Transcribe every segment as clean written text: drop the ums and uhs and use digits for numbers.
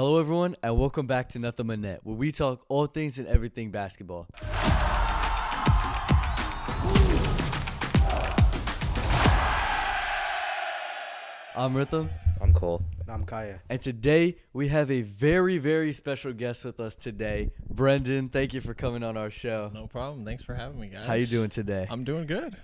Hello, everyone, and welcome back to Nothin, where we talk all things and everything basketball. I'm Rhythm. I'm Cole. And I'm Kaya. And today we have a very, very special guest with us today. Brenden, thank you for coming on our show. No problem. Thanks for having me, guys. How you doing today? I'm doing good.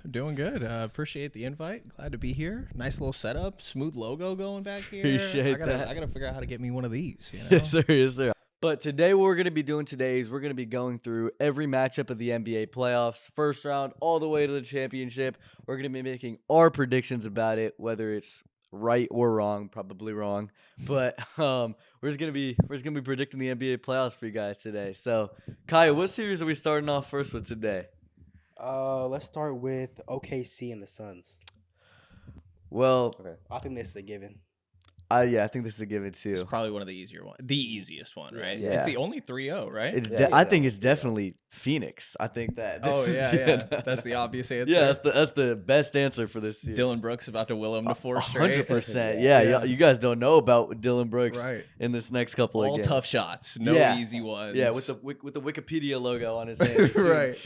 Appreciate the invite. Glad to be here. Nice little setup. Smooth logo going back here. Appreciate that. I gotta figure out how to get me one of these. You know? Yes, sir. Yes, sir. But today what we're going to be doing today is we're going to be going through every matchup of the NBA playoffs, first round all the way to the championship. We're going to be making our predictions about it, whether it's right or wrong, probably wrong. But we're just gonna be predicting the NBA playoffs for you guys today. So, Kaya, what series are we starting off first with today? Let's start with OKC and the Suns. Well, Okay. I think this is a given. I think this is a given It's too. probably one of the easier ones. The easiest one, right? Yeah. It's the only 3-0, right? I think it's definitely Phoenix. I think that. Oh yeah. That's the obvious answer. Yeah, that's the best answer for this series. Dylan Brooks about to will him to 4 straight. 100%. Yeah. Yeah, you guys don't know about Dylan Brooks Right. in this next couple of All games. tough shots. No Yeah. easy ones. Yeah, with the Wikipedia logo on his hand. Right.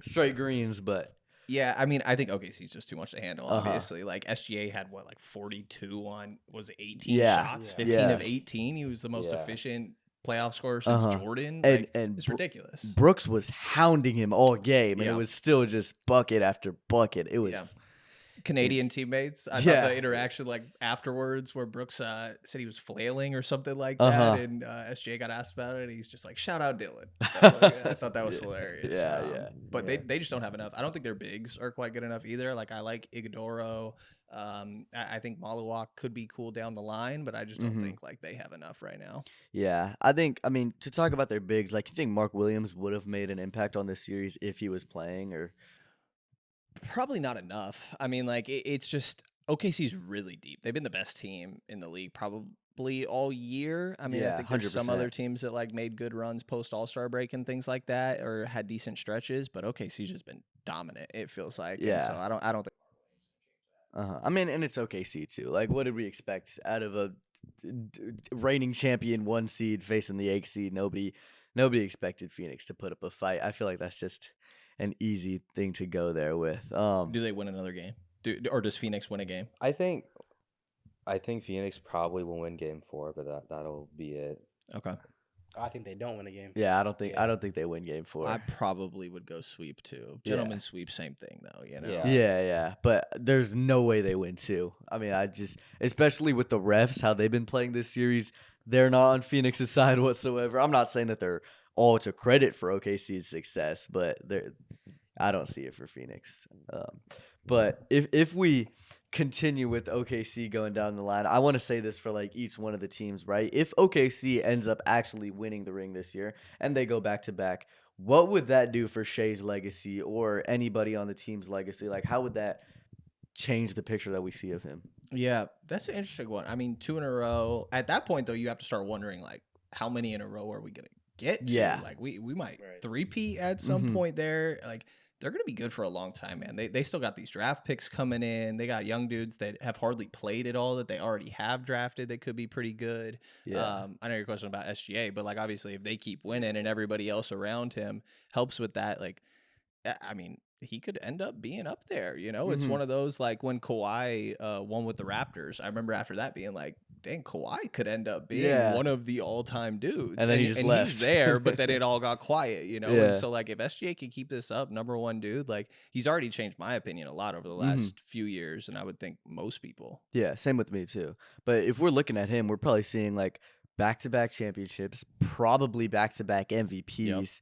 Straight greens, but Yeah, I mean, I think OKC's just too much to handle, Uh-huh. obviously. Like, SGA had, 42 on, was it 18 Yeah. shots? Yeah. 15 Yeah. of 18. He was the most Yeah. efficient playoff scorer since Uh-huh. Jordan. and Like, and it's Bro- ridiculous. Brooks was hounding him all game, and Yeah. it was still just bucket after bucket. It was Yeah. Canadian teammates. I Yeah. thought the interaction, afterwards, where Brooks said he was flailing or something like Uh-huh. that, and SGA got asked about it, and he's just like, shout out Dylan. I thought that was hilarious. Yeah. But they just don't have enough. I don't think their bigs are quite good enough either. Like, I like Iguodaro. I think Maluwak could be cool down the line, but I just don't Mhm. think they have enough right now. Yeah, I mean, to talk about their bigs, you think Mark Williams would have made an impact on this series if he was playing, or Probably not enough. I mean, it's just OKC's really deep. They've been the best team in the league probably all year. I mean, I Yeah, think there's some 100%. other teams that made good runs post All-Star break and things like that, or had decent stretches, but OKC's just been dominant, it feels like. Yeah. And so I don't think I mean, and it's OKC too. Like, what did we expect out of a reigning champion 1 seed facing the 8 seed? Nobody expected Phoenix to put up a fight. I feel like that's just an easy thing to go there with. do they win another game? Or does Phoenix win a game? I think Phoenix probably will win Game 4, but that'll be it. Okay. I think they don't win a game. Yeah, I don't think they win Game 4. I probably would go sweep too. Yeah. Gentlemen sweep, same thing though, you know? Yeah. Yeah, but there's no way they win 2. I mean, especially with the refs, how they've been playing this series, they're not on Phoenix's side whatsoever. I'm not saying that they're all to credit for OKC's success, but I don't see it for Phoenix. But if we continue with OKC going down the line, I want to say this for each one of the teams, right? If OKC ends up actually winning the ring this year and they go back to back, what would that do for Shea's legacy or anybody on the team's legacy? How would that change the picture that we see of him? Yeah, that's an interesting one. I mean, 2 in a row. At that point, though, you have to start wondering, how many in a row are we going to get to? Yeah. We might Right. three-peat at some Mhm. point there. They're going to be good for a long time, man. They still got these draft picks coming in. They got young dudes that have hardly played at all that they already have drafted that could be pretty good. Yeah. I know your question about SGA, but, obviously, if they keep winning and everybody else around him helps with that, I mean, he could end up being up there, It's Mhm. one of those, when Kawhi won with the Raptors. I remember after that being dang, Kawhi could end up being Yeah. one of the all-time dudes. And then he just left. he's there, but then it all got quiet, Yeah. And so, if SGA can keep this up, number one dude, he's already changed my opinion a lot over the last few years, and I would think most people. Yeah, same with me too. But if we're looking at him, we're probably seeing back-to-back championships, probably back-to-back MVPs,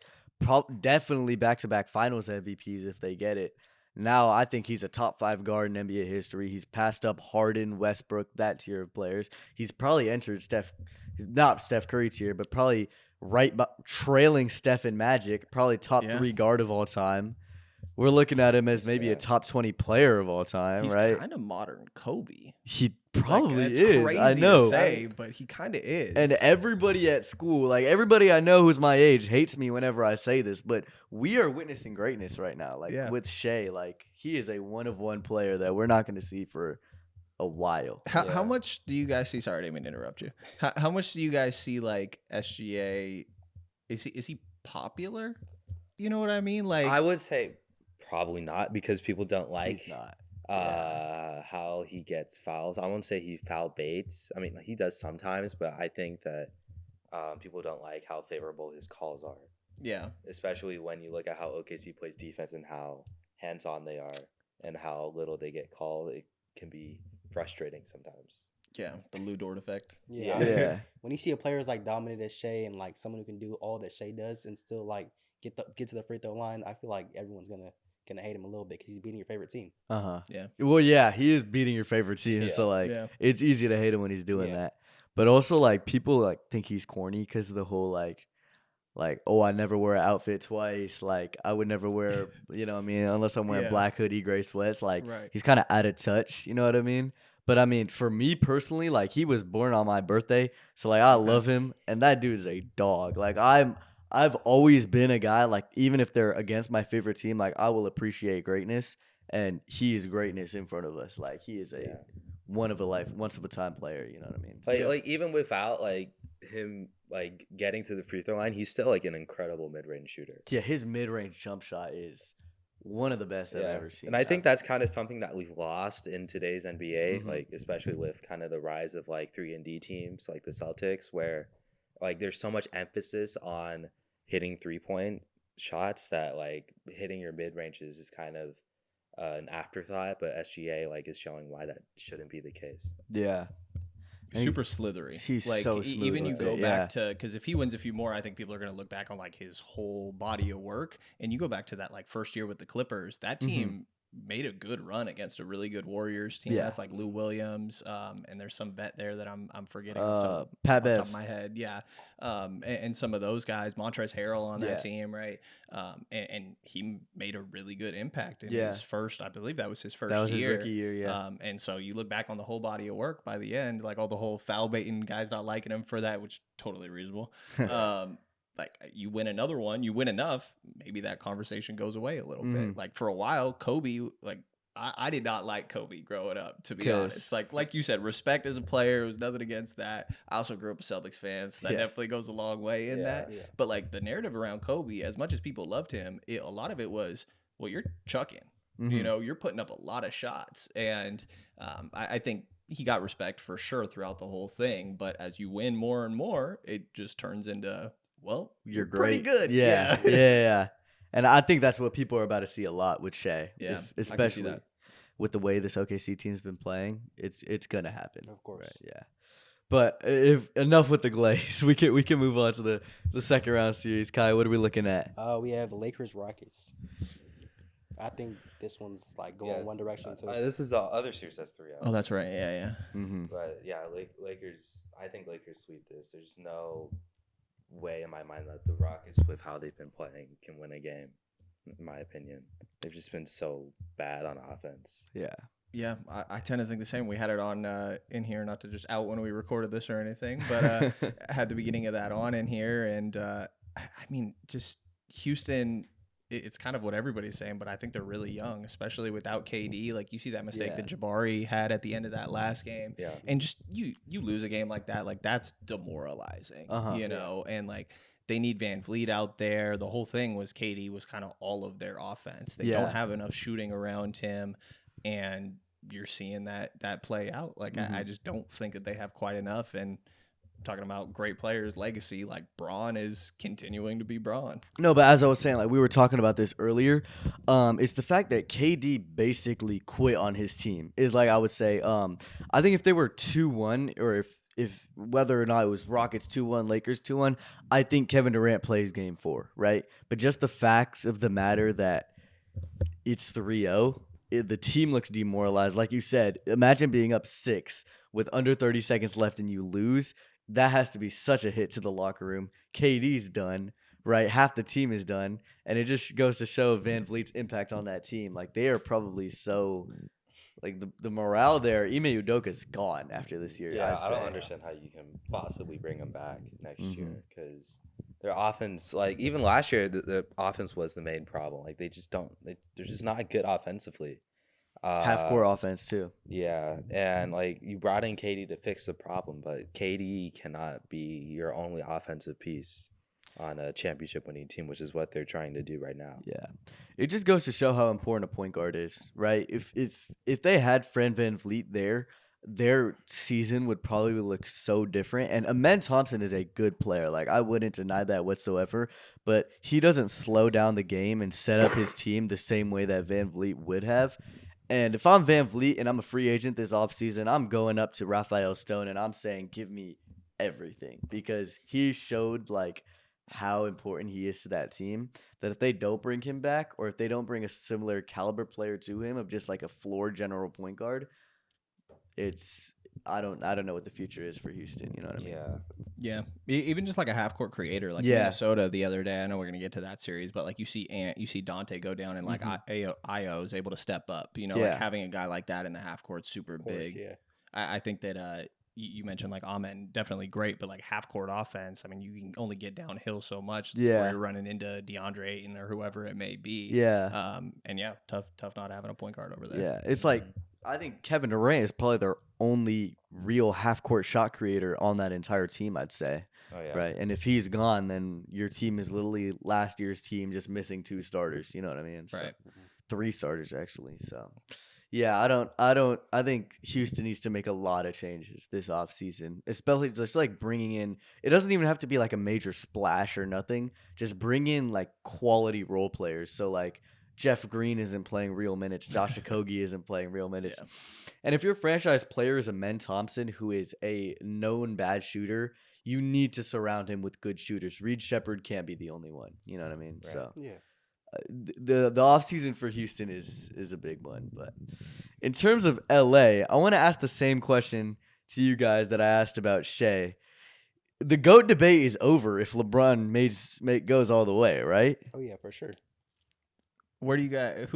definitely back-to-back Finals MVPs if they get it. Now I think he's a top 5 guard in NBA history. He's passed up Harden, Westbrook, that tier of players. He's probably entered not Steph Curry tier, but probably trailing Steph and Magic, probably top Yeah. 3 guard of all time. We're looking at him as maybe Yeah. a top 20 player of all time, He's right? kind of modern Kobe. He probably that's is. crazy I know. to say, but he kind of is. And everybody at school, everybody I know who's my age hates me whenever I say this, but we are witnessing greatness right now. Yeah. With Shea, he is a one-of-one player that we're not going to see for a while. How Yeah. much do you guys see? Sorry, I didn't mean to interrupt you. How much do you guys see like SGA? Is he popular? You know what I mean? Like I would say probably not because people don't like He's not. Yeah. how he gets fouls. I won't say he foul baits. I mean, he does sometimes, but I think that people don't like how favorable his calls are, yeah, especially when you look at how OKC plays defense and how hands-on they are and how little they get called. It can be frustrating sometimes. yeah, the Lou Dort effect. Yeah. Yeah. When you see a player as like dominant as Shea and like someone who can do all that Shea does and still like get to the free throw line, I feel like everyone's gonna hate him a little bit because he's beating your favorite team. Yeah. Well, yeah, he is beating your favorite team, Yeah. so like Yeah. it's easy to hate him when he's doing Yeah. that. But also like people like think he's corny because of the whole like oh, I never wear an outfit twice. Like I would never wear, you know what I mean, unless I'm wearing Yeah. black hoodie, gray sweats. Like Right. he's kind of out of touch, you know what I mean? But I mean, for me personally, like he was born on my birthday, so like I Okay. love him, and that dude is a dog. Like I've always been a guy like even if they're against my favorite team, like I will appreciate greatness, and he is greatness in front of us. Like he is a Yeah. once of a time player. You know what I mean? Like So- like even without like him like getting to the free throw line, he's still like an incredible mid-range shooter. yeah, his mid range jump shot is one of the best I've ever seen. And I think that's kind of something that we've lost in today's NBA, Mhm. like especially with kind of the rise of like 3-and-D teams like the Celtics, where like there's so much emphasis on hitting 3-point shots that like hitting your mid ranges is kind of an afterthought. But SGA like is showing why that shouldn't be the case. yeah. And Super slithery. he's like so smooth even you with go it, back to because if he wins a few more, I think people are gonna look back on like his whole body of work. And you go back to that like first year with the Clippers, that Mhm. team made a good run against a really good Warriors team. Yeah. That's like Lou Williams, and there's some vet there that I'm forgetting off Pat the top Bev. of my head. Yeah, and some of those guys, Montrezl Harrell on that Yeah. team, right? And he made a really good impact in Yeah. his first. I believe that was his first That was year. his rookie year, yeah. And so you look back on the whole body of work by the end, like all the whole foul baiting guys not liking him for that, which totally reasonable. Like you win another one, you win enough, maybe that conversation goes away a little bit. Mhm. Like for a while, Kobe, like I did not like Kobe growing up, to be honest. 'Cause- Like you said, respect as a player, it was nothing against that. I also grew up a Celtics fan, so that Yeah. definitely goes a long way in Yeah. that. Yeah. But like the narrative around Kobe, as much as people loved him, a lot of it was, well, you're chucking. You Mhm. know, you're putting up a lot of shots. And I think he got respect for sure throughout the whole thing. But as you win more and more, it just turns into, well, You're pretty great. good. Yeah. Yeah. yeah. And I think that's what people are about to see a lot with Shea. Yeah, I can see Especially that. with the way this OKC team's been playing. It's gonna happen. Of course. Right, yeah. But if enough with the glaze, we can move on to the second round series. Kai, what are we looking at? We have Lakers Rockets. I think this one's like going one direction too. This is the other series that's 3 hours. Oh, that's right. Yeah, yeah. Mm-hmm. But yeah, Lakers. I think Lakers sweep this. There's no way in my mind that the Rockets, with how they've been playing, can win a game. In my opinion, they've just been so bad on offense. Yeah. Yeah, I tend to think the same. We had it on in here, not to just out when we recorded this or anything, but I had the beginning of that on in here. And I mean, just Houston, it's kind of what everybody's saying, but I think they're really young, especially without KD. Like you see that mistake that Jabari had at the end of that last game. Yeah. And just you lose a game like that, like that's demoralizing, you know, and like they need Van Vliet out there. The whole thing was KD was kind of all of their offense. They don't have enough shooting around him, and you're seeing that play out. Like I just don't think that they have quite enough. And talking about great players, legacy, like Braun is continuing to be Braun. No, but as I was saying, like we were talking about this earlier, it's the fact that KD basically quit on his team. Is like I would say, I think if they were 2-1, or if whether or not it was Rockets 2-1, Lakers 2-1, I think Kevin Durant plays game 4, right? But just the facts of the matter that it's 3-0, the team looks demoralized. Like you said, imagine being up 6 with under 30 seconds left and you lose. That has to be such a hit to the locker room. KD's done, right? Half the team is done. And it just goes to show Van Vliet's impact on that team. Like, they are probably so... Like, the morale there, Ime Udoka's gone after this year. Yeah, I'd I don't say. understand how you can possibly bring them back next year, because their offense, like even last year, the offense was the main problem. Like they just don't, they're just not good offensively. Half-court offense too. Yeah, and like you brought in KD to fix the problem, but KD cannot be your only offensive piece on a championship-winning team, which is what they're trying to do right now. Yeah, it just goes to show how important a point guard is, right? If they had Fred VanVleet there, their season would probably look so different. And Amen Thompson is a good player. Like, I wouldn't deny that whatsoever, but he doesn't slow down the game and set up his team the same way that VanVleet would have. And if I'm VanVleet and I'm a free agent this offseason, I'm going up to Raphael Stone and I'm saying, give me everything, because he showed like how important he is to that team, that if they don't bring him back, or if they don't bring a similar caliber player to him of just like a floor general point guard, it's I don't know what the future is for Houston. You know what I mean? Yeah. Even just like a half court creator, like Yeah. Minnesota the other day. I know we're gonna get to that series, but like you see Dante go down, and like Io is able to step up. You know, like having a guy like that in the half court super Of course, big. yeah. I think that you mentioned like Amen, definitely great, but like half court offense, I mean, you can only get downhill so much before you're running into DeAndre Ayton or whoever it may be. Yeah. And yeah, tough not having a point guard over there. Yeah, it's like I think Kevin Durant is probably their only real half-court shot creator on that entire team, I'd say. Oh yeah. Right, and if he's gone, then your team is literally last year's team, just missing 2 starters. You know what I mean? So, Right. 3 starters actually. So, yeah, I think Houston needs to make a lot of changes this offseason, especially just like bringing in. It doesn't even have to be like a major splash or nothing. Just bring in like quality role players. So like Jeff Green isn't playing real minutes. Josh Okogie isn't playing real minutes. Yeah. And if your franchise player is Amen Thompson, who is a known bad shooter, you need to surround him with good shooters. Reed Shepherd can't be the only one. You know what I mean? Right. So Yeah. the offseason for Houston is a big one. But in terms of LA, I want to ask the same question to you guys that I asked about Shea. The GOAT debate is over if LeBron goes all the way, right? Oh yeah, for sure. Where do you guys?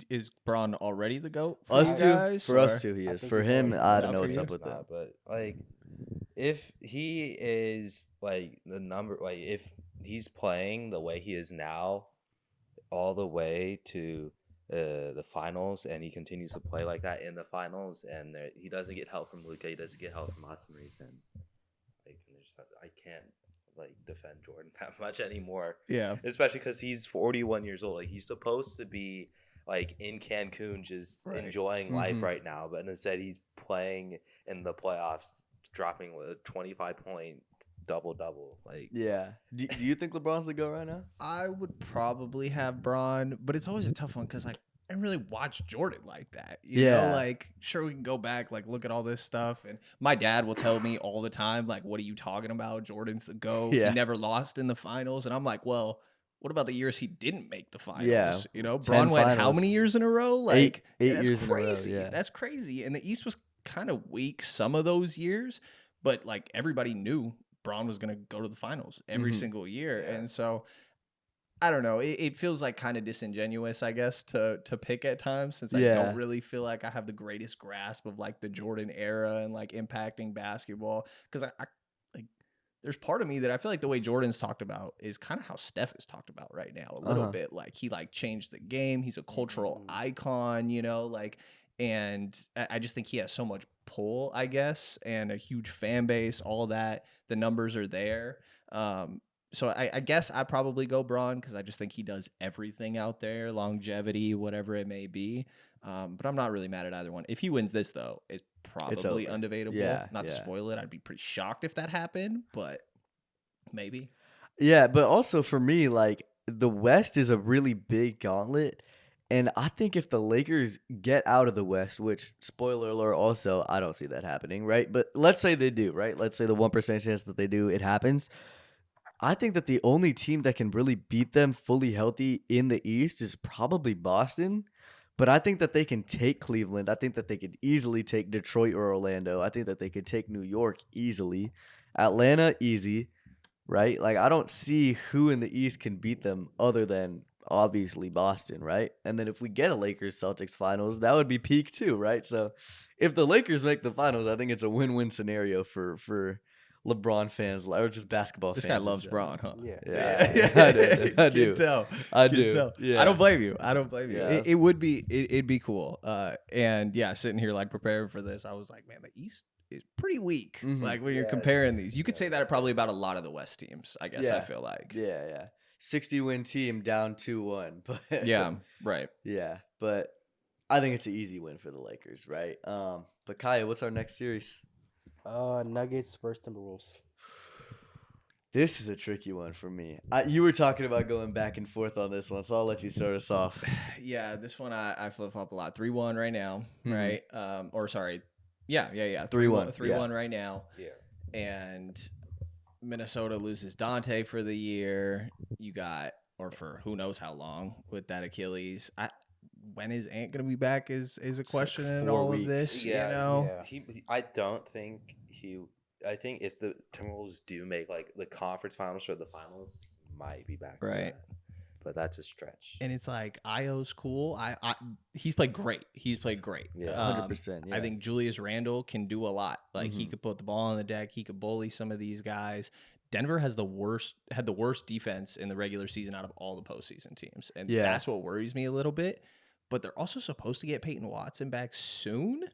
Is Braun already the GOAT? For Us you two, guys, for us or- two, he I is. think For he's him, already I out don't know for what's you. up with It's that. not, but like if he is like the number, like if he's playing the way he is now all the way to the finals, and he continues to play like that in the finals, and he doesn't get help from Luka, he doesn't get help from Austin Reeves, and like I can't like defend Jordan that much anymore, Yeah. especially because he's 41 years old. Like he's supposed to be like in Cancun just Right. enjoying life Mhm. right now, but instead he's playing in the playoffs, dropping a 25-point double. Like Yeah. Do you think LeBron's the GOAT right now? I would probably have Braun, but it's always a tough one because like I didn't really watch Jordan like that. You know, Yeah. like sure we can go back, like look at all this stuff, and my dad will tell me all the time, like, "What are you talking about? Jordan's the GOAT. Yeah. He never lost in the finals." And I'm like, "Well, what about the years he didn't make the finals?" Yeah. You know, 10 Braun went how finals. many years in a row? Eight Like years that's in a row, crazy. yeah. That's crazy. And the East was kind of weak some of those years, but like everybody knew Braun was going to go to the finals every Mhm. single year. Yeah. And so I don't know. It feels like kind of disingenuous, I guess, to pick at times, since I Yeah. don't really feel like I have the greatest grasp of like the Jordan era and like impacting basketball. Because I like, there's part of me that I feel like the way Jordan's talked about is kind of how Steph is talked about right now a little Uh-huh. bit. Like he like changed the game. He's a cultural Mhm. icon, you know, like, and I just think he has so much pull, I guess, and a huge fan base, all that. The numbers are there. So I guess I probably go Braun because I just think he does everything out there, longevity, whatever it may be. But I'm not really mad at either one. If he wins this, though, it's probably over. undebatable. Yeah, Not to yeah. spoil it, I'd be pretty shocked if that happened, but maybe. Yeah, but also for me, like the West is a really big gauntlet. And I think if the Lakers get out of the West, which spoiler alert, also I don't see that happening, right? But let's say they do, right? Let's say the 1% chance that they do, it happens. I think that the only team that can really beat them fully healthy in the East is probably Boston. But I think that they can take Cleveland. I think that they could easily take Detroit or Orlando. I think that they could take New York easily. Atlanta, easy, right? Like, I don't see who in the East can beat them other than obviously Boston, right? And then if we get a Lakers Celtics finals, that would be peak too, right? So if the Lakers make the finals, I think it's a win-win scenario for LeBron fans or just basketball This fans. guy loves in Braun, general. huh? Yeah, I do. I do. Can tell. I Can do. tell. Yeah. I don't blame you. I don't blame you. Yeah. It would be. It'd be cool. And yeah, sitting here like preparing for this, I was like, man, the East is pretty weak. Mhm. Like when you're Yes. comparing these, you could say that probably about a lot of the West teams. I guess I Yeah. feel like. Yeah. 60-win team down 2-1, but Yeah. Right. yeah, but I think it's an easy win for the Lakers, right? But Kaya, what's our next series? Nuggets versus Timberwolves. This is a tricky one for me. You were talking about going back and forth on this one, so I'll let you start us off. Yeah, this one I flip flop a lot. 3-1 right now, Mhm. right? Or sorry, yeah. 3-1, 3-1 right now, Yeah. and Minnesota loses Dante for the year. You got, or for who knows how long with that Achilles. When is Ant gonna be back is a question in 4 all weeks. of this. Yeah, you know, I don't think he. I think if the Timberwolves do make like the conference finals or the finals, he might be back. for Right. that. But that's a stretch. and it's like Io's cool. He's played great. Yeah. 100%. Yeah. I think Julius Randle can do a lot. Like he Mhm. could put the ball on the deck. He could bully some of these guys. Denver had the worst defense in the regular season out of all the postseason teams, and Yeah. that's what worries me a little bit. But they're also supposed to get Peyton Watson back soon,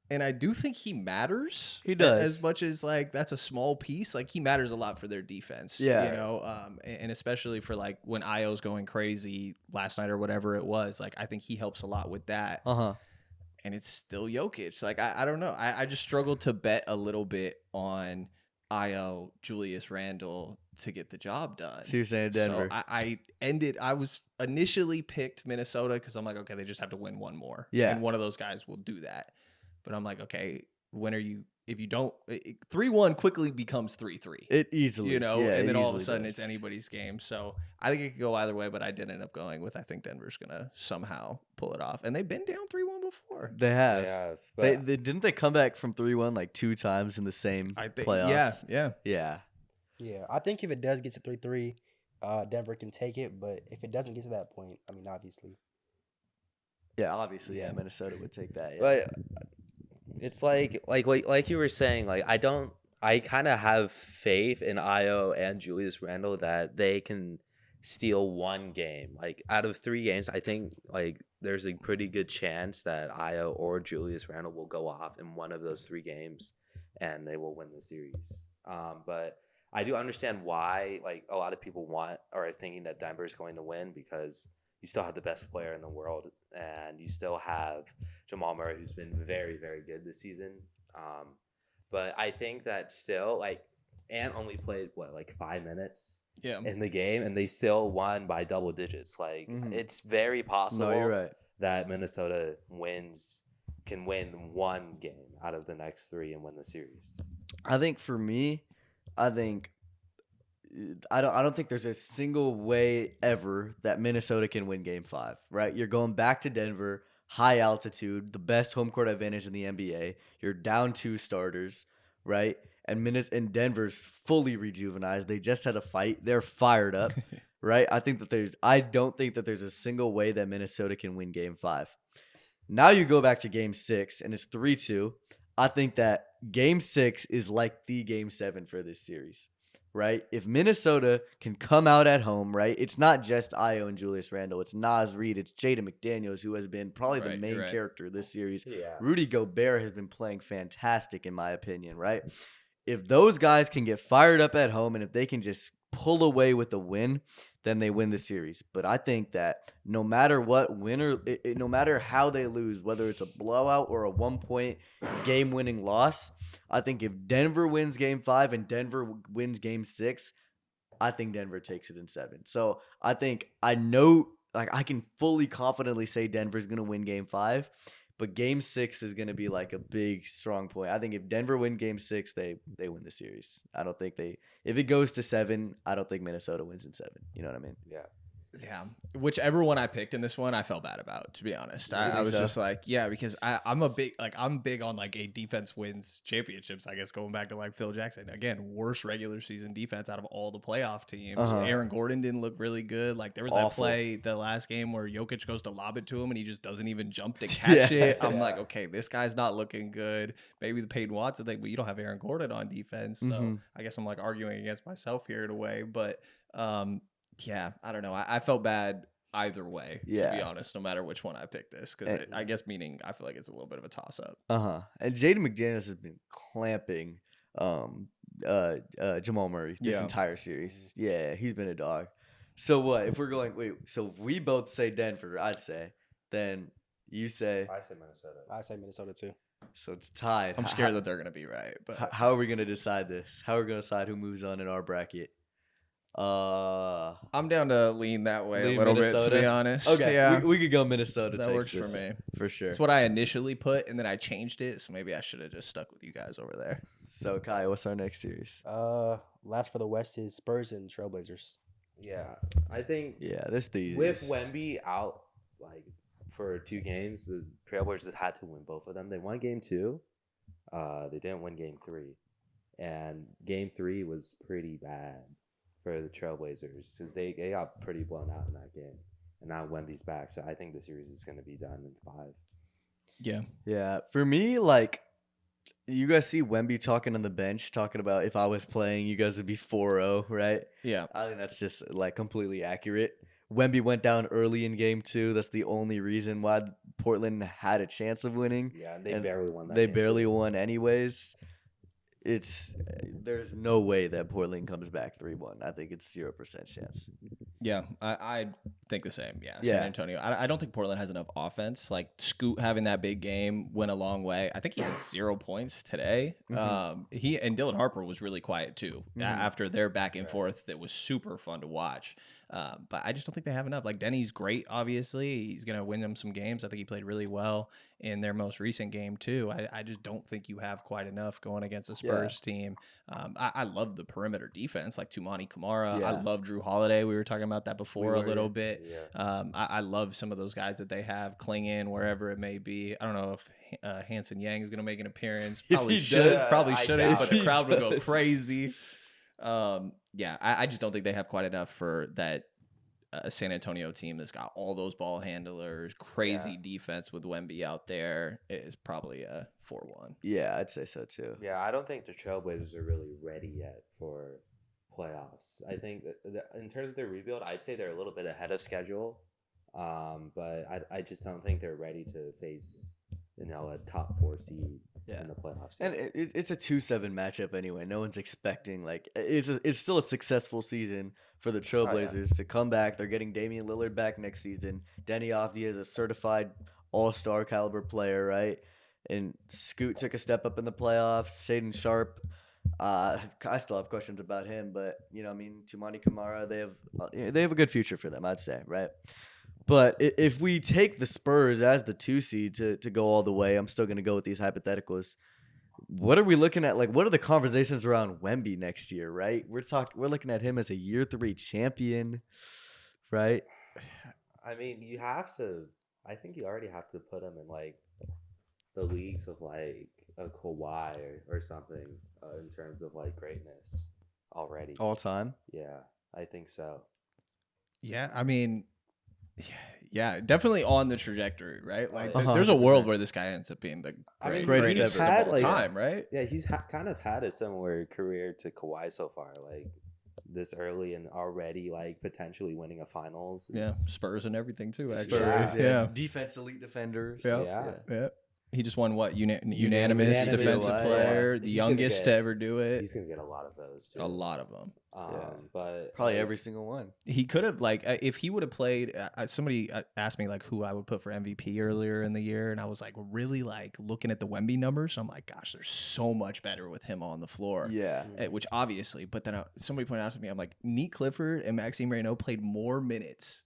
and I do think he matters. He does. As much as like that's a small piece. Like he matters a lot for their defense. Yeah. you know, and especially for like when Io's going crazy last night or whatever it was. Like I think he helps a lot with that. And it's still Jokic. Like I don't know. I just struggled to bet a little bit on Io, Julius Randle to get the job done. So you're saying Denver? So I was initially picked Minnesota because I'm like, okay, they just have to win one more. Yeah. And one of those guys will do that. But I'm like, okay, when are you? If you don't, 3-1 quickly becomes 3-3. It easily, You know, yeah, and it then all of a easily sudden does. it's anybody's game. So I think it could go either way, but I did end up going with I think Denver's gonna somehow pull it off, and they've been down 3-1 before. They have. They have. They But didn't they come back from 3-1 like 2 times in the same I think, playoffs? yeah. Yeah, I think if it does get to 3-3, Denver can take it. But if it doesn't get to that point, I mean, obviously. Yeah, obviously, yeah, Yeah. Minnesota would take that. Yeah. But it's like you were saying, like I kind of have faith in Io and Julius Randle that they can steal one game. Like out of 3 games, I think like there's a pretty good chance that Io or Julius Randle will go off in one of those 3 games and they will win the series. But I do understand why like a lot of people want or are thinking that Denver is going to win because you still have the best player in the world, and you still have Jamal Murray, who's been very, very good this season. But I think that still, like, Ant only played, 5 minutes Yeah. in the game, and they still won by double digits. Like, Mhm. it's very possible No, you're right. that Minnesota can win 1 game out of the next 3 and win the series. I think for me, I don't think there's a single way ever that Minnesota can win Game 5. Right? You're going back to Denver, high altitude, the best home court advantage in the NBA. You're down 2 starters, right? And Denver's fully rejuvenized. They just had a fight. They're fired up, right? I don't think that there's a single way that Minnesota can win Game 5. Now you go back to Game 6 and it's 3-2. I think that Game 6 is like the Game 7 for this series, right? If Minnesota can come out at home, right? It's not just Io and Julius Randle. It's Naz Reid. It's Jaden McDaniels, who has been probably the Right, main you're right. character this series. Yeah. Rudy Gobert has been playing fantastic, in my opinion, right? If those guys can get fired up at home and if they can just pull away with the win, then they win the series. But I think that no matter what no matter how they lose, whether it's a blowout or a 1-point game-winning loss, I think if Denver wins Game 5 and Denver wins Game 6, I think Denver takes it in 7. So I can fully confidently say Denver's going to win Game 5, but Game 6 is going to be like a big, strong point. I think if Denver win Game 6, they win the series. I don't think if it goes to 7, I don't think Minnesota wins in 7. You know what I mean? Yeah. Yeah, whichever one I picked in this one, I felt bad about. To be honest, I was just like, yeah, because I'm big on like a defense wins championships. I guess going back to like Phil Jackson again, worst regular season defense out of all the playoff teams. Aaron Gordon didn't look really good. Like there was that play the last game where Jokic goes to lob it to him and he just doesn't even jump to catch it. I'm like, okay, this guy's not looking good. Maybe the Peyton Watson thing, but you don't have Aaron Gordon on defense, so I guess I'm like arguing against myself here in a way, but. Yeah, I don't know. I felt bad either way, to be honest, no matter which one I picked this. Because I guess meaning I feel like it's a little bit of a toss-up. And Jaden McDaniels has been clamping Jamal Murray this entire series. Yeah, he's been a dog. So what? If we're going... Wait, so we both say Denver, I'd say. Then you say... I say Minnesota. I say Minnesota too. So it's tied. I'm scared that they're going to be right. But how are we going to decide this? How are we going to decide who moves on in our bracket? I'm down to lean that way lean a little Minnesota? bit, to be honest. Okay, yeah, we could go Minnesota. that works for me for sure. It's what I initially put, and then I changed it. So maybe I should have just stuck with you guys over there. So Kai, what's our next series? Last for the West is Spurs and Trailblazers. Yeah, I think this the with Wemby out like for 2 games, the Trailblazers had to win both of them. They won game 2. They didn't win game 3, and game 3 was pretty bad for the Trailblazers because they got pretty blown out in that game, and now Wemby's back, so I think the series is going to be done in 5. Yeah. For me, like, you guys see Wemby talking on the bench, talking about if I was playing, you guys would be 4-0, right? Yeah, I think that's just like completely accurate. Wemby went down early in game 2. That's the only reason why Portland had a chance of winning. Yeah, and they barely won that. They game barely too. won anyways. There's no way that Portland comes back 3-1. I think it's 0% chance. yeah, I think the same. Yeah, Yeah. San Antonio. I don't think Portland has enough offense. Like Scoot having that big game went a long way. I think he had 0 points today. He and Dylan Harper was really quiet too after their back and forth. That was super fun to watch. But I just don't think they have enough. Like Denny's great, obviously. He's going to win them some games. I think he played really well in their most recent game, too. I just don't think you have quite enough going against the Spurs team. I love the perimeter defense, like Tumani Kamara. I love Drew Holiday. We were talking about that before a little bit. Yeah. I love some of those guys that they have, Klingon, wherever it may be. I don't know if Hanson Yang is going to make an appearance. Probably should. Probably shouldn't, but the crowd would go crazy. I just don't think they have quite enough for that San Antonio team that's got all those ball handlers, crazy defense with Wemby out there. It is probably a 4-1. Yeah, I'd say so too. Yeah, I don't think the Trailblazers are really ready yet for playoffs. I think that in terms of their rebuild, I'd say they're a little bit ahead of schedule, but I just don't think they're ready to face a top 4 seed in the playoffs. And it's a 2-7 matchup anyway. No one's expecting it's still a successful season for the Trailblazers to come back. They're getting Damian Lillard back next season. Denny Avdija is a certified all-star caliber player, right? And Scoot took a step up in the playoffs. Shaden Sharp, I still have questions about him, but Tumani Kamara, they have a good future for them, I'd say, right? But if we take the Spurs as the 2 seed to go all the way, I'm still going to go with these hypotheticals. What are we looking at? Like, what are the conversations around Wemby next year, right? We're looking at him as a year 3 champion, right? I mean, you have to. I think you already have to put him in like the leagues of like a Kawhi or something in terms of like greatness already. All time? Yeah, I think so. Yeah, I mean, yeah, definitely on the trajectory, right? Like, Oh, yeah. there's a world where this guy ends up being the greatest he's ever had, of all time, right? Yeah, he's kind of had a similar career to Kawhi so far, like this early and already like potentially winning a finals. Yeah, Spurs and everything too. Actually, Spurs, yeah. Defense elite defenders. Yeah. He just won what unanimous Unanimous defensive award. player, Yeah. the He's gonna youngest to ever do it. He's gonna get a lot of those too. A lot of them. But Probably like, every single one. He could have if he would have played. Somebody asked me like who I would put for MVP earlier in the year, and I was like really like looking at the Wemby numbers. I'm like, gosh, there's so much better with him on the floor. Yeah. Which obviously, but then somebody pointed out to me, I'm like, Neat Clifford and Maxime Reynaud played more minutes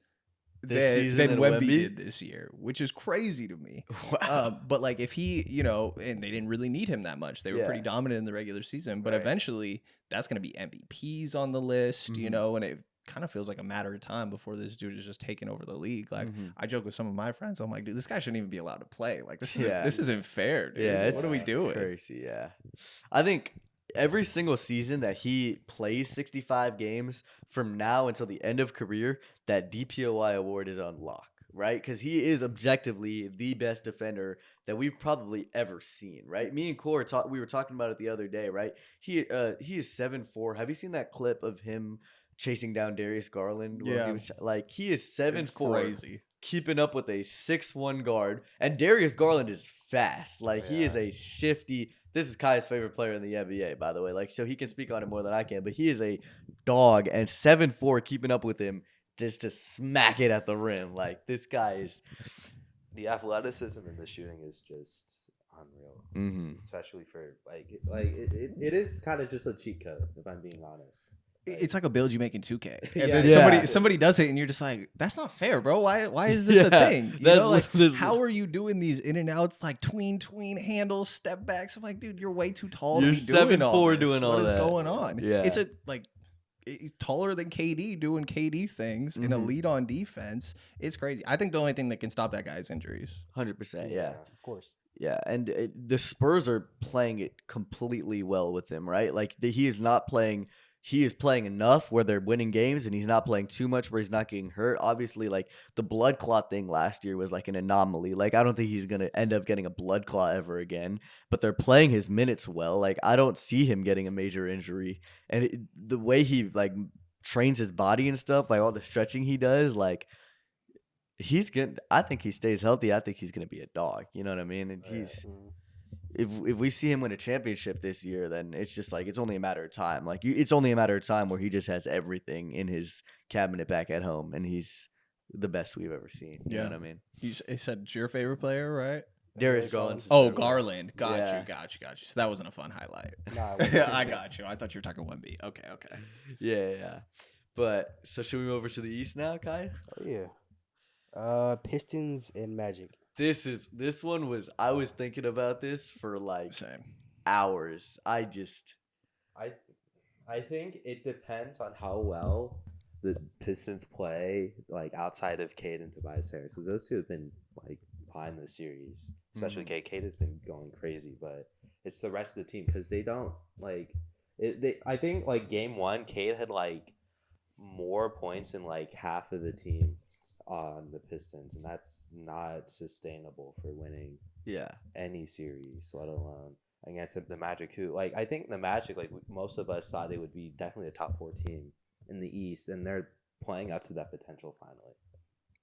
This season than than Wemby Wemby? did this year, which is crazy to me. Wow. But like if he, and they didn't really need him that much. They were pretty dominant in the regular season, but Right. eventually that's going to be MVPs on the list, and it kind of feels like a matter of time before this dude is just taking over the league. Like I joke with some of my friends, I'm like, dude, this guy shouldn't even be allowed to play. Like this isn't fair, dude. Yeah, what are we doing? Crazy. Yeah, I think every single season that he plays 65 games from now until the end of career, that DPOY award is on lock. Right, because he is objectively the best defender that we've probably ever seen. Right, me and Core we were talking about it the other day. Right, he is 7'4". Have you seen that clip of him chasing down Darius Garland? Yeah, he was he is 7'4", crazy, keeping up with a 6'1" guard, and Darius Garland is fast. He is a shifty. This is Kai's favorite player in the NBA, by the way. So he can speak on it more than I can, but he is a dog, and 7'4", keeping up with him. Just to smack it at the rim. This guy is... The athleticism in the shooting is just unreal. Especially for, it is kind of just a cheat code, if I'm being honest. It's like a build you make in 2K. And Yeah. then somebody does it, and you're just like, that's not fair, bro. Why is this a thing? You know, how are you doing these in and outs, tween handles, step backs? I'm like, dude, you're way too tall to be doing all this. Doing all what that. Is going on? Yeah. It's he's taller than KD doing KD things in a lead on defense. It's crazy. I think the only thing that can stop that guy is injuries. 100%. Yeah. Of course. Yeah. And the Spurs are playing it completely well with him, right? He is not playing. He is playing enough where they're winning games, and he's not playing too much where he's not getting hurt. Obviously, the blood clot thing last year was an anomaly. I don't think he's going to end up getting a blood clot ever again, but they're playing his minutes well. I don't see him getting a major injury. And the way he trains his body and stuff, all the stretching he does, he's good. I think he stays healthy. I think he's going to be a dog. You know what I mean? And he's... If we see him win a championship this year, then it's just it's only a matter of time. It's only a matter of time where he just has everything in his cabinet back at home, and he's the best we've ever seen. You know what I mean? He said it's your favorite player, right? Darius Garland. Oh, Garland. Got you. So that wasn't a fun highlight. Nah, I got you. I thought you were talking Wemby. Okay. Yeah. But so should we move over to the East now, Kai? Oh yeah. Pistons and Magic. This one was, I was thinking about this for Same. hours. I think it depends on how well the Pistons play outside of Cade and Tobias Harris, because those two have been fine this series, especially Cade. Cade has been going crazy, but it's the rest of the team because they don't I think game one, Cade had more points than half of the team on the Pistons, and that's not sustainable for winning any series, let alone against the Magic, who I think the Magic, most of us thought they would be definitely a top 4 team in the East, and they're playing up to that potential finally.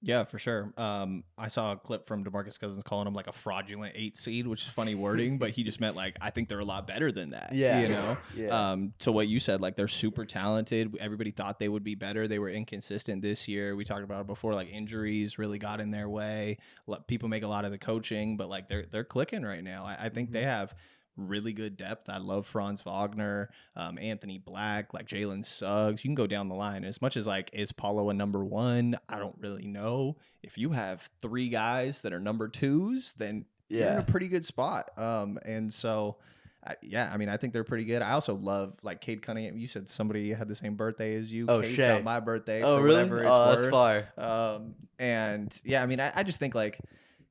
Yeah, for sure. I saw a clip from DeMarcus Cousins calling him a fraudulent 8 seed, which is funny wording, but he just meant I think they're a lot better than that. Yeah. You know? Yeah. To what you said, they're super talented. Everybody thought they would be better. They were inconsistent this year. We talked about it before, injuries really got in their way. People make a lot of the coaching, but they're clicking right now. I think they have really good depth. I love Franz Wagner, Anthony Black, Jalen Suggs. You can go down the line. As much as is Paulo a number 1? I don't really know. If you have 3 guys that are number 2s, then you're in a pretty good spot. And so, I think they're pretty good. I also love Cade Cunningham. You said somebody had the same birthday as you. Oh, Cade's Shay. got my birthday. Oh, for really? Whatever it's worth. That's fire. And I just think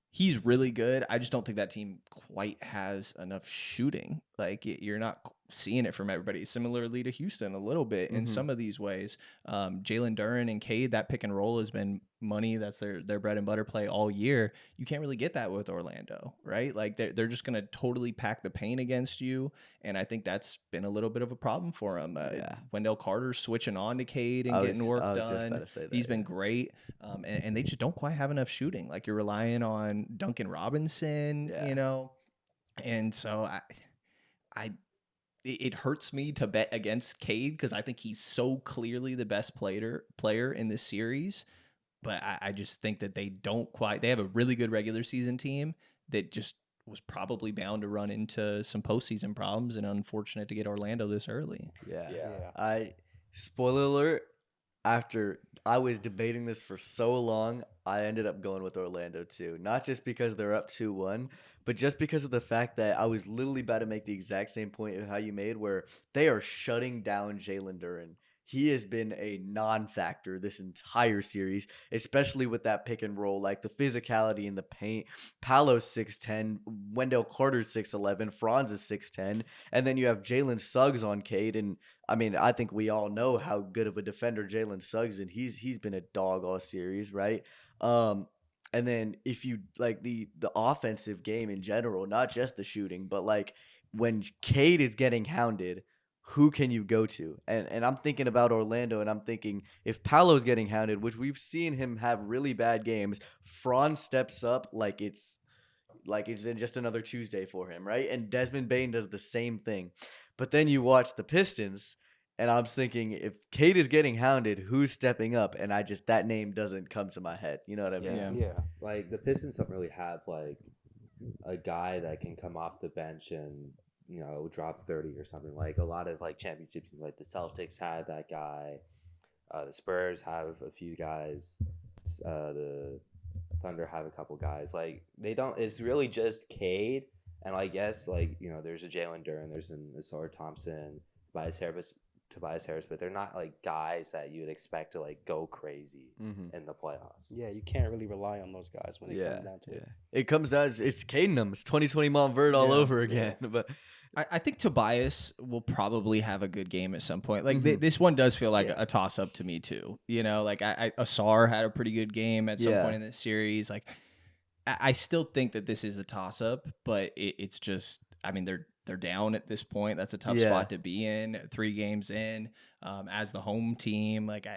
he's really good. I just don't think that team quite has enough shooting. You're not seeing it from everybody. Similarly to Houston a little bit in some of these ways. Jalen Duren and Cade, that pick and roll has been money. That's their bread and butter play all year. You can't really get that with Orlando, right? They're just going to totally pack the paint against you. And I think that's been a little bit of a problem for him. Wendell Carter switching on to Cade and getting work done. He's been great. And they just don't quite have enough shooting. You're relying on Duncan Robinson, you know? And so it hurts me to bet against Cade because I think he's so clearly the best player in this series. But I just think that they have a really good regular season team that just was probably bound to run into some postseason problems, and unfortunate to get Orlando this early. Yeah. Spoiler alert, after I was debating this for so long, I ended up going with Orlando too. Not just because they're up 2-1, but just because of the fact that I was literally about to make the exact same point of how you made, where they are shutting down Jalen Duren. he has been a non-factor this entire series, especially with that pick and roll, like the physicality in the paint. Paolo's 6'10", Wendell Carter's 6'11", Franz is 6'10", and then you have Jalen Suggs on Cade. And I mean, I think we all know how good of a defender Jalen Suggs is, and he's been a dog all series, right? And then if you like the offensive game in general, not just the shooting, but like when Cade is getting hounded, who can you go to? And I'm thinking about Orlando, and I'm thinking if Paolo's getting hounded, which we've seen him have really bad games, Franz steps up like it's just another Tuesday for him, right? And Desmond Bane does the same thing. But then you watch the Pistons, and I'm thinking if Cade is getting hounded, who's stepping up? And that name doesn't come to my head. You know what I mean? Yeah. Like the Pistons don't really have like a guy that can come off the bench and drop 30 or something. Like a lot of like championship teams, like the Celtics have that guy. The Spurs have a few guys. The Thunder have a couple guys. Like they don't. It's really just Cade, and I guess like there's a Jalen Duren, there's an Asar Thompson, Tobias Harris, but they're not like guys that you would expect to like go crazy in the playoffs. Yeah, you can't really rely on those guys when it comes down to it. It comes down. It's Cadenum. It's 2020 Montverde all over again. Yeah. But I think Tobias will probably have a good game at some point. Like this one does feel like a toss up to me too. Like Asar had a pretty good game at some point in this series. Like I still think that this is a toss up, but it's just, I mean, they're down at this point. That's a tough spot to be in 3 games in, as the home team. Like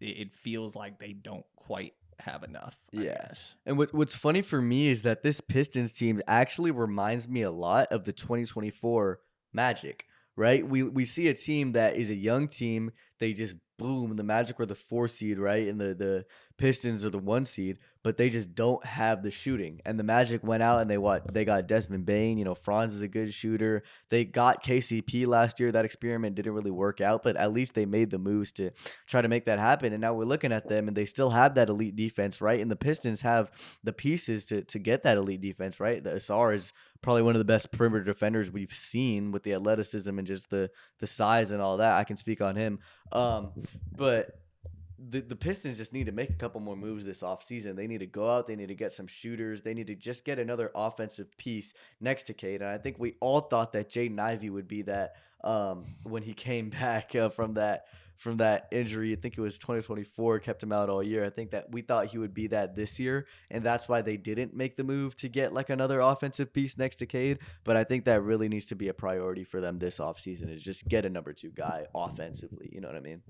it feels like they don't quite have enough. I guess. And what's funny for me is that this Pistons team actually reminds me a lot of the 2024 Magic, right? We see a team that is a young team. They just boom, the Magic were the 4 seed, right? And the Pistons are the 1 seed, but they just don't have the shooting. And the Magic went out and they got Desmond Bane. Franz is a good shooter. They got KCP last year. That experiment didn't really work out, but at least they made the moves to try to make that happen. And now we're looking at them and they still have that elite defense, right? And the Pistons have the pieces to get that elite defense, right? The Asar is probably one of the best perimeter defenders we've seen with the athleticism and just the size and all that. I can speak on him. But the Pistons just need to make a couple more moves this offseason. They need to go out. They need to get some shooters. They need to just get another offensive piece next to Cade. And I think we all thought that Jaden Ivey would be that when he came back from that injury. I think it was 2024, kept him out all year. I think that we thought he would be that this year, and that's why they didn't make the move to get like another offensive piece next to Cade. But I think that really needs to be a priority for them this offseason is just get a number 2 guy offensively. You know what I mean?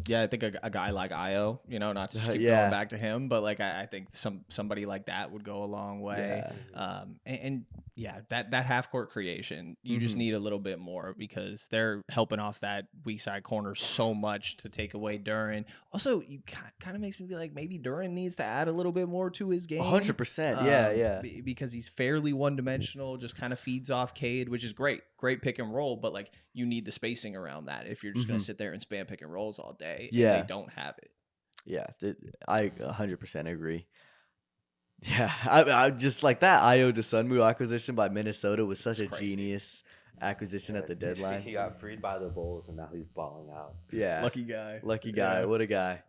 Yeah, I think a guy like Io, not to keep going back to him, but like I think somebody like that would go a long way. That half court creation, you just need a little bit more because they're helping off that weak side corner so much to take away Duren. Also, you kind of makes me be like maybe Duren needs to add a little bit more to his game. 100%, because he's fairly one dimensional, just kind of feeds off Cade, which is great pick and roll, but like you need the spacing around that if you're just gonna sit there and spam pick and rolls all day. And they don't have it. I 100% agree. Yeah, I just like that Io DeSunmu acquisition by Minnesota was such a genius acquisition at the deadline. He got freed by the Bulls and now he's balling out. Yeah, lucky guy. What a guy.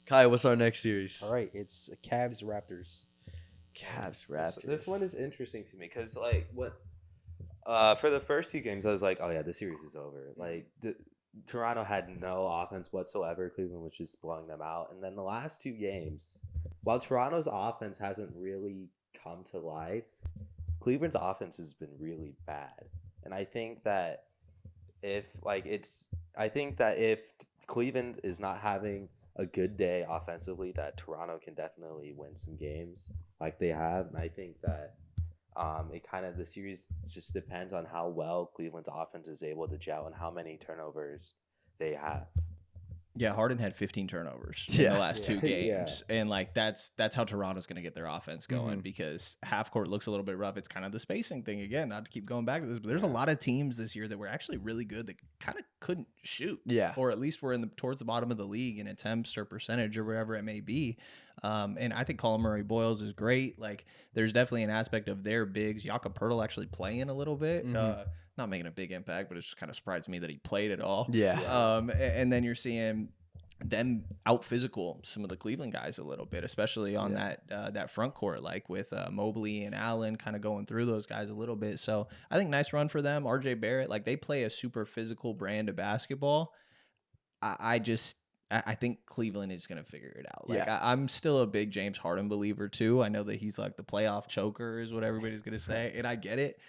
Kai, what's our next series? All right, it's Cavs Raptors. This one is interesting to me because like for the first 2 games I was like, oh yeah, the series is over. Like Toronto had no offense whatsoever. Cleveland was just blowing them out. And then the last 2 games, while Toronto's offense hasn't really come to life, Cleveland's offense has been really bad. And I think that if Cleveland is not having a good day offensively, that Toronto can definitely win some games like they have. And I think that the series just depends on how well Cleveland's offense is able to gel and how many turnovers they have. Yeah, Harden had 15 turnovers in the last 2 games. And like that's how Toronto's going to get their offense going because half court looks a little bit rough. It's kind of the spacing thing again, not to keep going back to this, but there's a lot of teams this year that were actually really good that kind of couldn't shoot. Yeah. Or at least were towards the bottom of the league in attempts or percentage or whatever it may be. And I think Colin Murray-Boyles is great. Like, there's definitely an aspect of their bigs. Jakob Poeltl actually playing a little bit. Not making a big impact, but it just kind of surprised me that he played at all. Yeah. And then you're seeing them out physical some of the Cleveland guys a little bit, especially on that front court, like with Mobley and Allen kind of going through those guys a little bit. So I think nice run for them. RJ Barrett, like, they play a super physical brand of basketball. I think Cleveland is going to figure it out. Like, I'm still a big James Harden believer too. I know that he's like the playoff choker is what everybody's going to say. And I get it.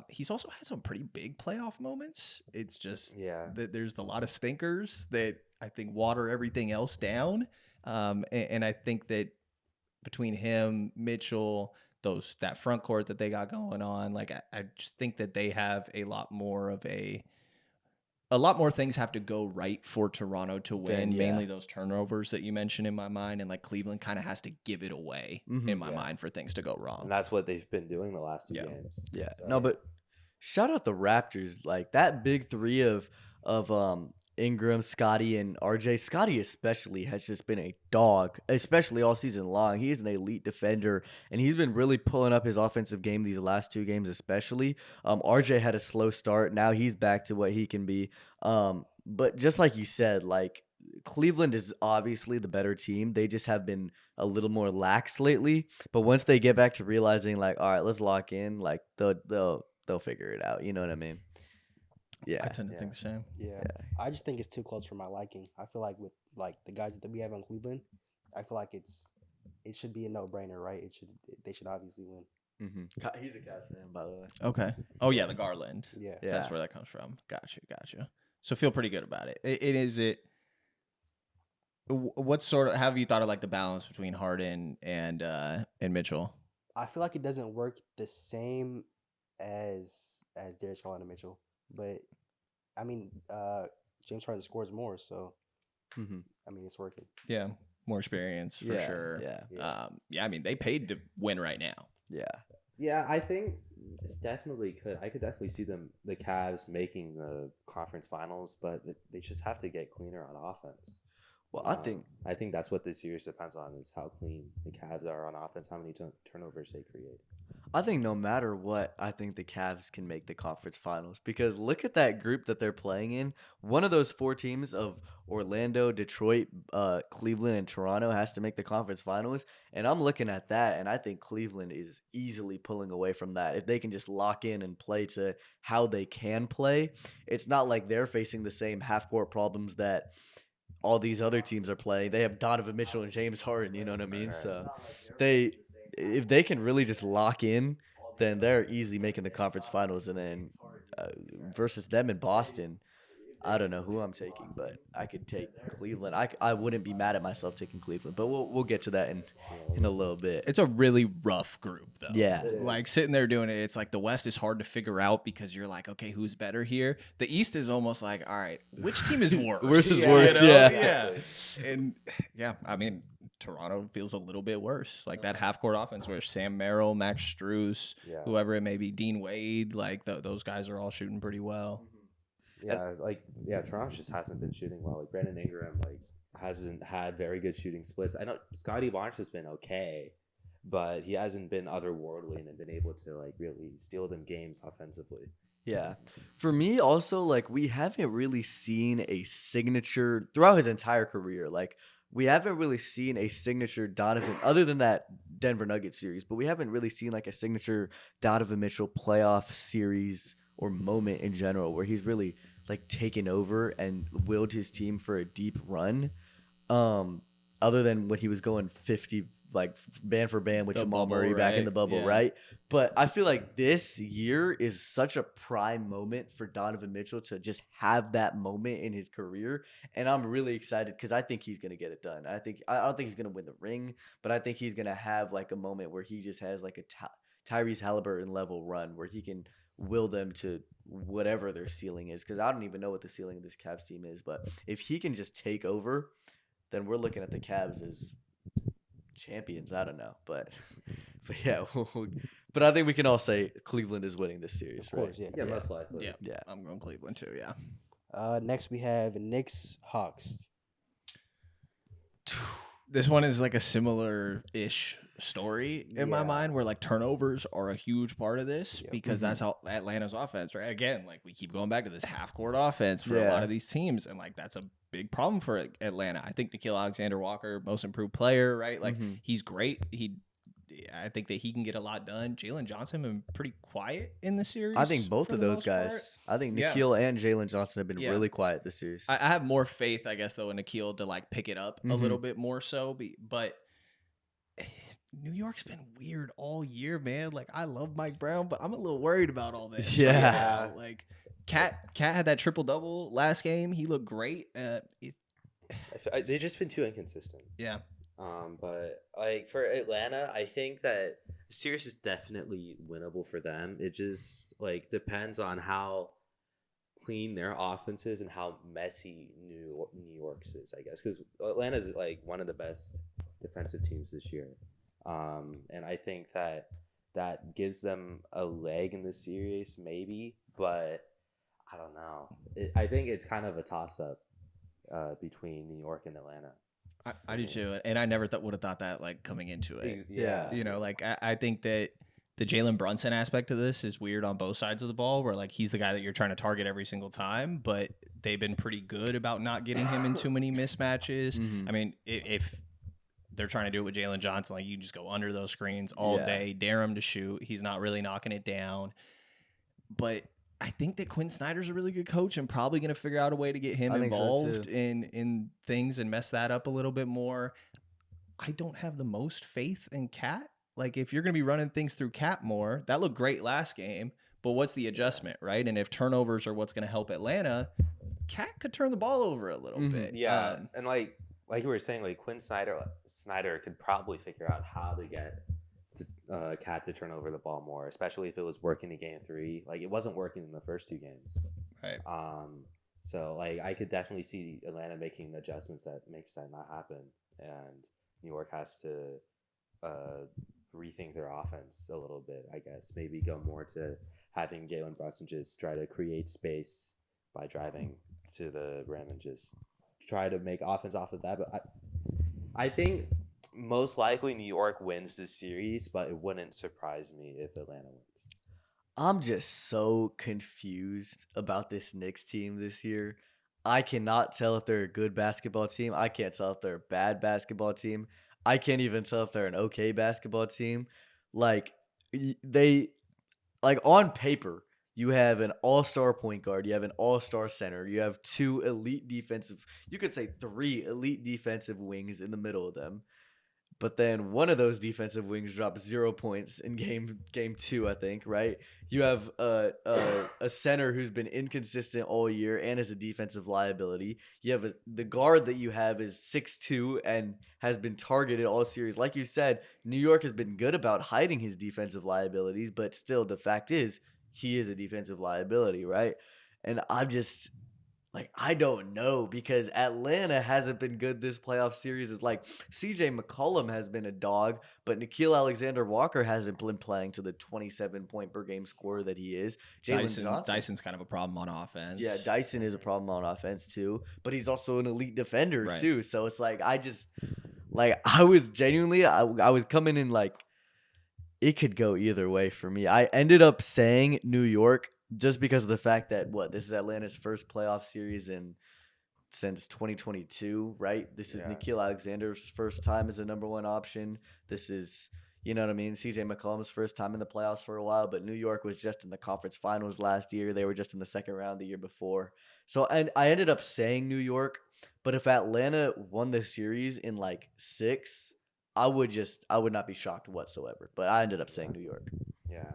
He's also had some pretty big playoff moments. It's just that there's a lot of stinkers that I think water everything else down. And I think that between him, Mitchell, that front court that they got going on, like, I just think that they have a lot more things have to go right for Toronto to win, mainly those turnovers that you mentioned in my mind. And like Cleveland kind of has to give it away in my mind for things to go wrong. And that's what they've been doing the last 2 games. Yeah. So. No, but shout out the Raptors. Like, that big three of Ingram, Scotty, and RJ. Scotty especially has just been a dog, especially all season long. He's an elite defender, and he's been really pulling up his offensive game these last 2 games especially. RJ had a slow start. Now he's back to what he can be. But just like you said, like, Cleveland is obviously the better team. They just have been a little more lax lately. But once they get back to realizing, like, all right, let's lock in, like, they'll figure it out. You know what I mean? Yeah, I tend to think the same. Yeah, I just think it's too close for my liking. I feel like with like the guys that we have on Cleveland, I feel like it should be a no-brainer, right? They should obviously win. Mm-hmm. He's a Cavs fan, by the way. Okay. Oh yeah, the Garland. Yeah, That's where that comes from. Gotcha. So feel pretty good about it. What sort of have you thought of like the balance between Harden and Mitchell? I feel like it doesn't work the same as Darius Garland and Mitchell. But I mean, James Harden scores more, so I mean, it's working. Yeah, more experience for sure. Yeah. I mean, they paid to win right now. Yeah, I think definitely could. I could definitely see the Cavs making the conference finals, but they just have to get cleaner on offense. Well, I think that's what this series depends on, is how clean the Cavs are on offense, how many turnovers they create. I think no matter what, I think the Cavs can make the conference finals, because look at that group that they're playing in. One of those 4 teams of Orlando, Detroit, Cleveland, and Toronto has to make the conference finals. And I'm looking at that, and I think Cleveland is easily pulling away from that. If they can just lock in and play to how they can play, it's not like they're facing the same half-court problems that all these other teams are playing. They have Donovan Mitchell and James Harden, you know what I mean? So if they can really just lock in, then they're easily making the conference finals. And then versus them in Boston, I don't know who I'm taking, but I could take Cleveland. I wouldn't be mad at myself taking Cleveland, but we'll get to that in a little bit. It's a really rough group, though. Yeah. Like, sitting there doing it, it's like the West is hard to figure out because you're like, okay, who's better here? The East is almost like, all right, which team is worse? Worse is worse, yeah. And, I mean, Toronto feels a little bit worse. Like, that half-court offense where Sam Merrill, Max Strus, whoever it may be, Dean Wade, like, those guys are all shooting pretty well. Toronto just hasn't been shooting well. Like, Brenden Ingram, like, hasn't had very good shooting splits. I know Scotty Barnes has been okay, but he hasn't been otherworldly and been able to, like, really steal them games offensively. Yeah. For me also, like, we haven't really seen a signature throughout his entire career. Like, we haven't really seen a signature Donovan, other than that Denver Nuggets series, but we haven't really seen like a signature Donovan Mitchell playoff series or moment in general where he's really like taken over and willed his team for a deep run. Other than when he was going 50, like band for band with Jamal Murray back in the bubble, right? But I feel like this year is such a prime moment for Donovan Mitchell to just have that moment in his career. And I'm really excited because I think he's going to get it done. I don't think he's going to win the ring, but I think he's going to have like a moment where he just has like a Tyrese Halliburton level run where he can will them to whatever their ceiling is. Because I don't even know what the ceiling of this Cavs team is. But if he can just take over, then we're looking at the Cavs as champions. I don't know, but yeah. But I think we can all say Cleveland is winning this series, of course, right? Yeah, most likely. Yeah, I'm going Cleveland too. Yeah. Next we have Knicks Hawks. This one is like a similar-ish story in my mind, where like turnovers are a huge part of this because that's how Atlanta's offense, right? Again, like we keep going back to this half-court offense for a lot of these teams, and like that's a big problem for Atlanta. I think Gilgeous-Alexander Walker, most improved player, right? Like he's great. I think that he can get a lot done. Jalen Johnson been pretty quiet in the series. I think both of those guys. I think Nikhil and Jalen Johnson have been really quiet this series. I have more faith, I guess, though, in Nikhil to like pick it up a little bit more so. But New York's been weird all year, man. Like I love Mike Brown, but I'm a little worried about all this. Yeah, right now. Like Cat had that triple double last game. He looked great. They've just been too inconsistent. Yeah. But like for Atlanta, I think that the series is definitely winnable for them. It just like depends on how clean their offense is and how messy New York's is, I guess, because Atlanta's like one of the best defensive teams this year, and I think that gives them a leg in the series, maybe, but I don't know. I think it's kind of a toss up between New York and Atlanta. I do too, and I never would have thought that like coming into it. Yeah, you know, like I think that the Jalen Brunson aspect of this is weird on both sides of the ball, where like he's the guy that you're trying to target every single time, but they've been pretty good about not getting him in too many mismatches. I mean, if they're trying to do it with Jalen Johnson, like you just go under those screens all day, dare him to shoot. He's not really knocking it down, but I think that Quinn Snyder's a really good coach and probably going to figure out a way to get him involved in things and mess that up a little bit more. I don't have the most faith in Cat. Like if you're going to be running things through Cat more, that looked great last game, but what's the adjustment, right? And if turnovers are what's going to help Atlanta, Cat could turn the ball over a little bit. Yeah, and like you were saying, like Quinn Snyder could probably figure out how to get Cat to turn over the ball more, especially if it was working in game 3. Like it wasn't working in the first 2 games. Right. So like I could definitely see Atlanta making adjustments that makes that not happen, and New York has to rethink their offense a little bit. I guess maybe go more to having Jalen Brunson just try to create space by driving to the rim and just try to make offense off of that. But I think most likely New York wins this series, but it wouldn't surprise me if Atlanta wins. I'm just so confused about this Knicks team this year. I cannot tell if they're a good basketball team. I can't tell if they're a bad basketball team. I can't even tell if they're an okay basketball team. Like on paper, you have an all-star point guard, you have an all-star center, you have 2 elite defensive, you could say 3 elite defensive wings in the middle of them. But then one of those defensive wings dropped 0 points in game 2, I think, right? You have a center who's been inconsistent all year and is a defensive liability. You have the guard that you have is 6'2" and has been targeted all series. Like you said, New York has been good about hiding his defensive liabilities, but still the fact is he is a defensive liability, right? And I don't know, because Atlanta hasn't been good this playoff series. It's like CJ McCollum has been a dog, but Nickeil Alexander-Walker hasn't been playing to the 27-point per game scorer that he is. Dyson's kind of a problem on offense. Yeah, Dyson is a problem on offense too, but he's also an elite defender too. So it's like I was genuinely I was coming in like it could go either way for me. I ended up saying New York just because of the fact that this is Atlanta's first playoff series since 2022, right? This is Nickeil Alexander's first time as a number 1 option. This is, you know what I mean, CJ McCollum's first time in the playoffs for a while, but New York was just in the conference finals last year. They were just in the second round the year before. So and I ended up saying New York, but if Atlanta won the series in like 6, I would not be shocked whatsoever. But I ended up saying New York. Yeah.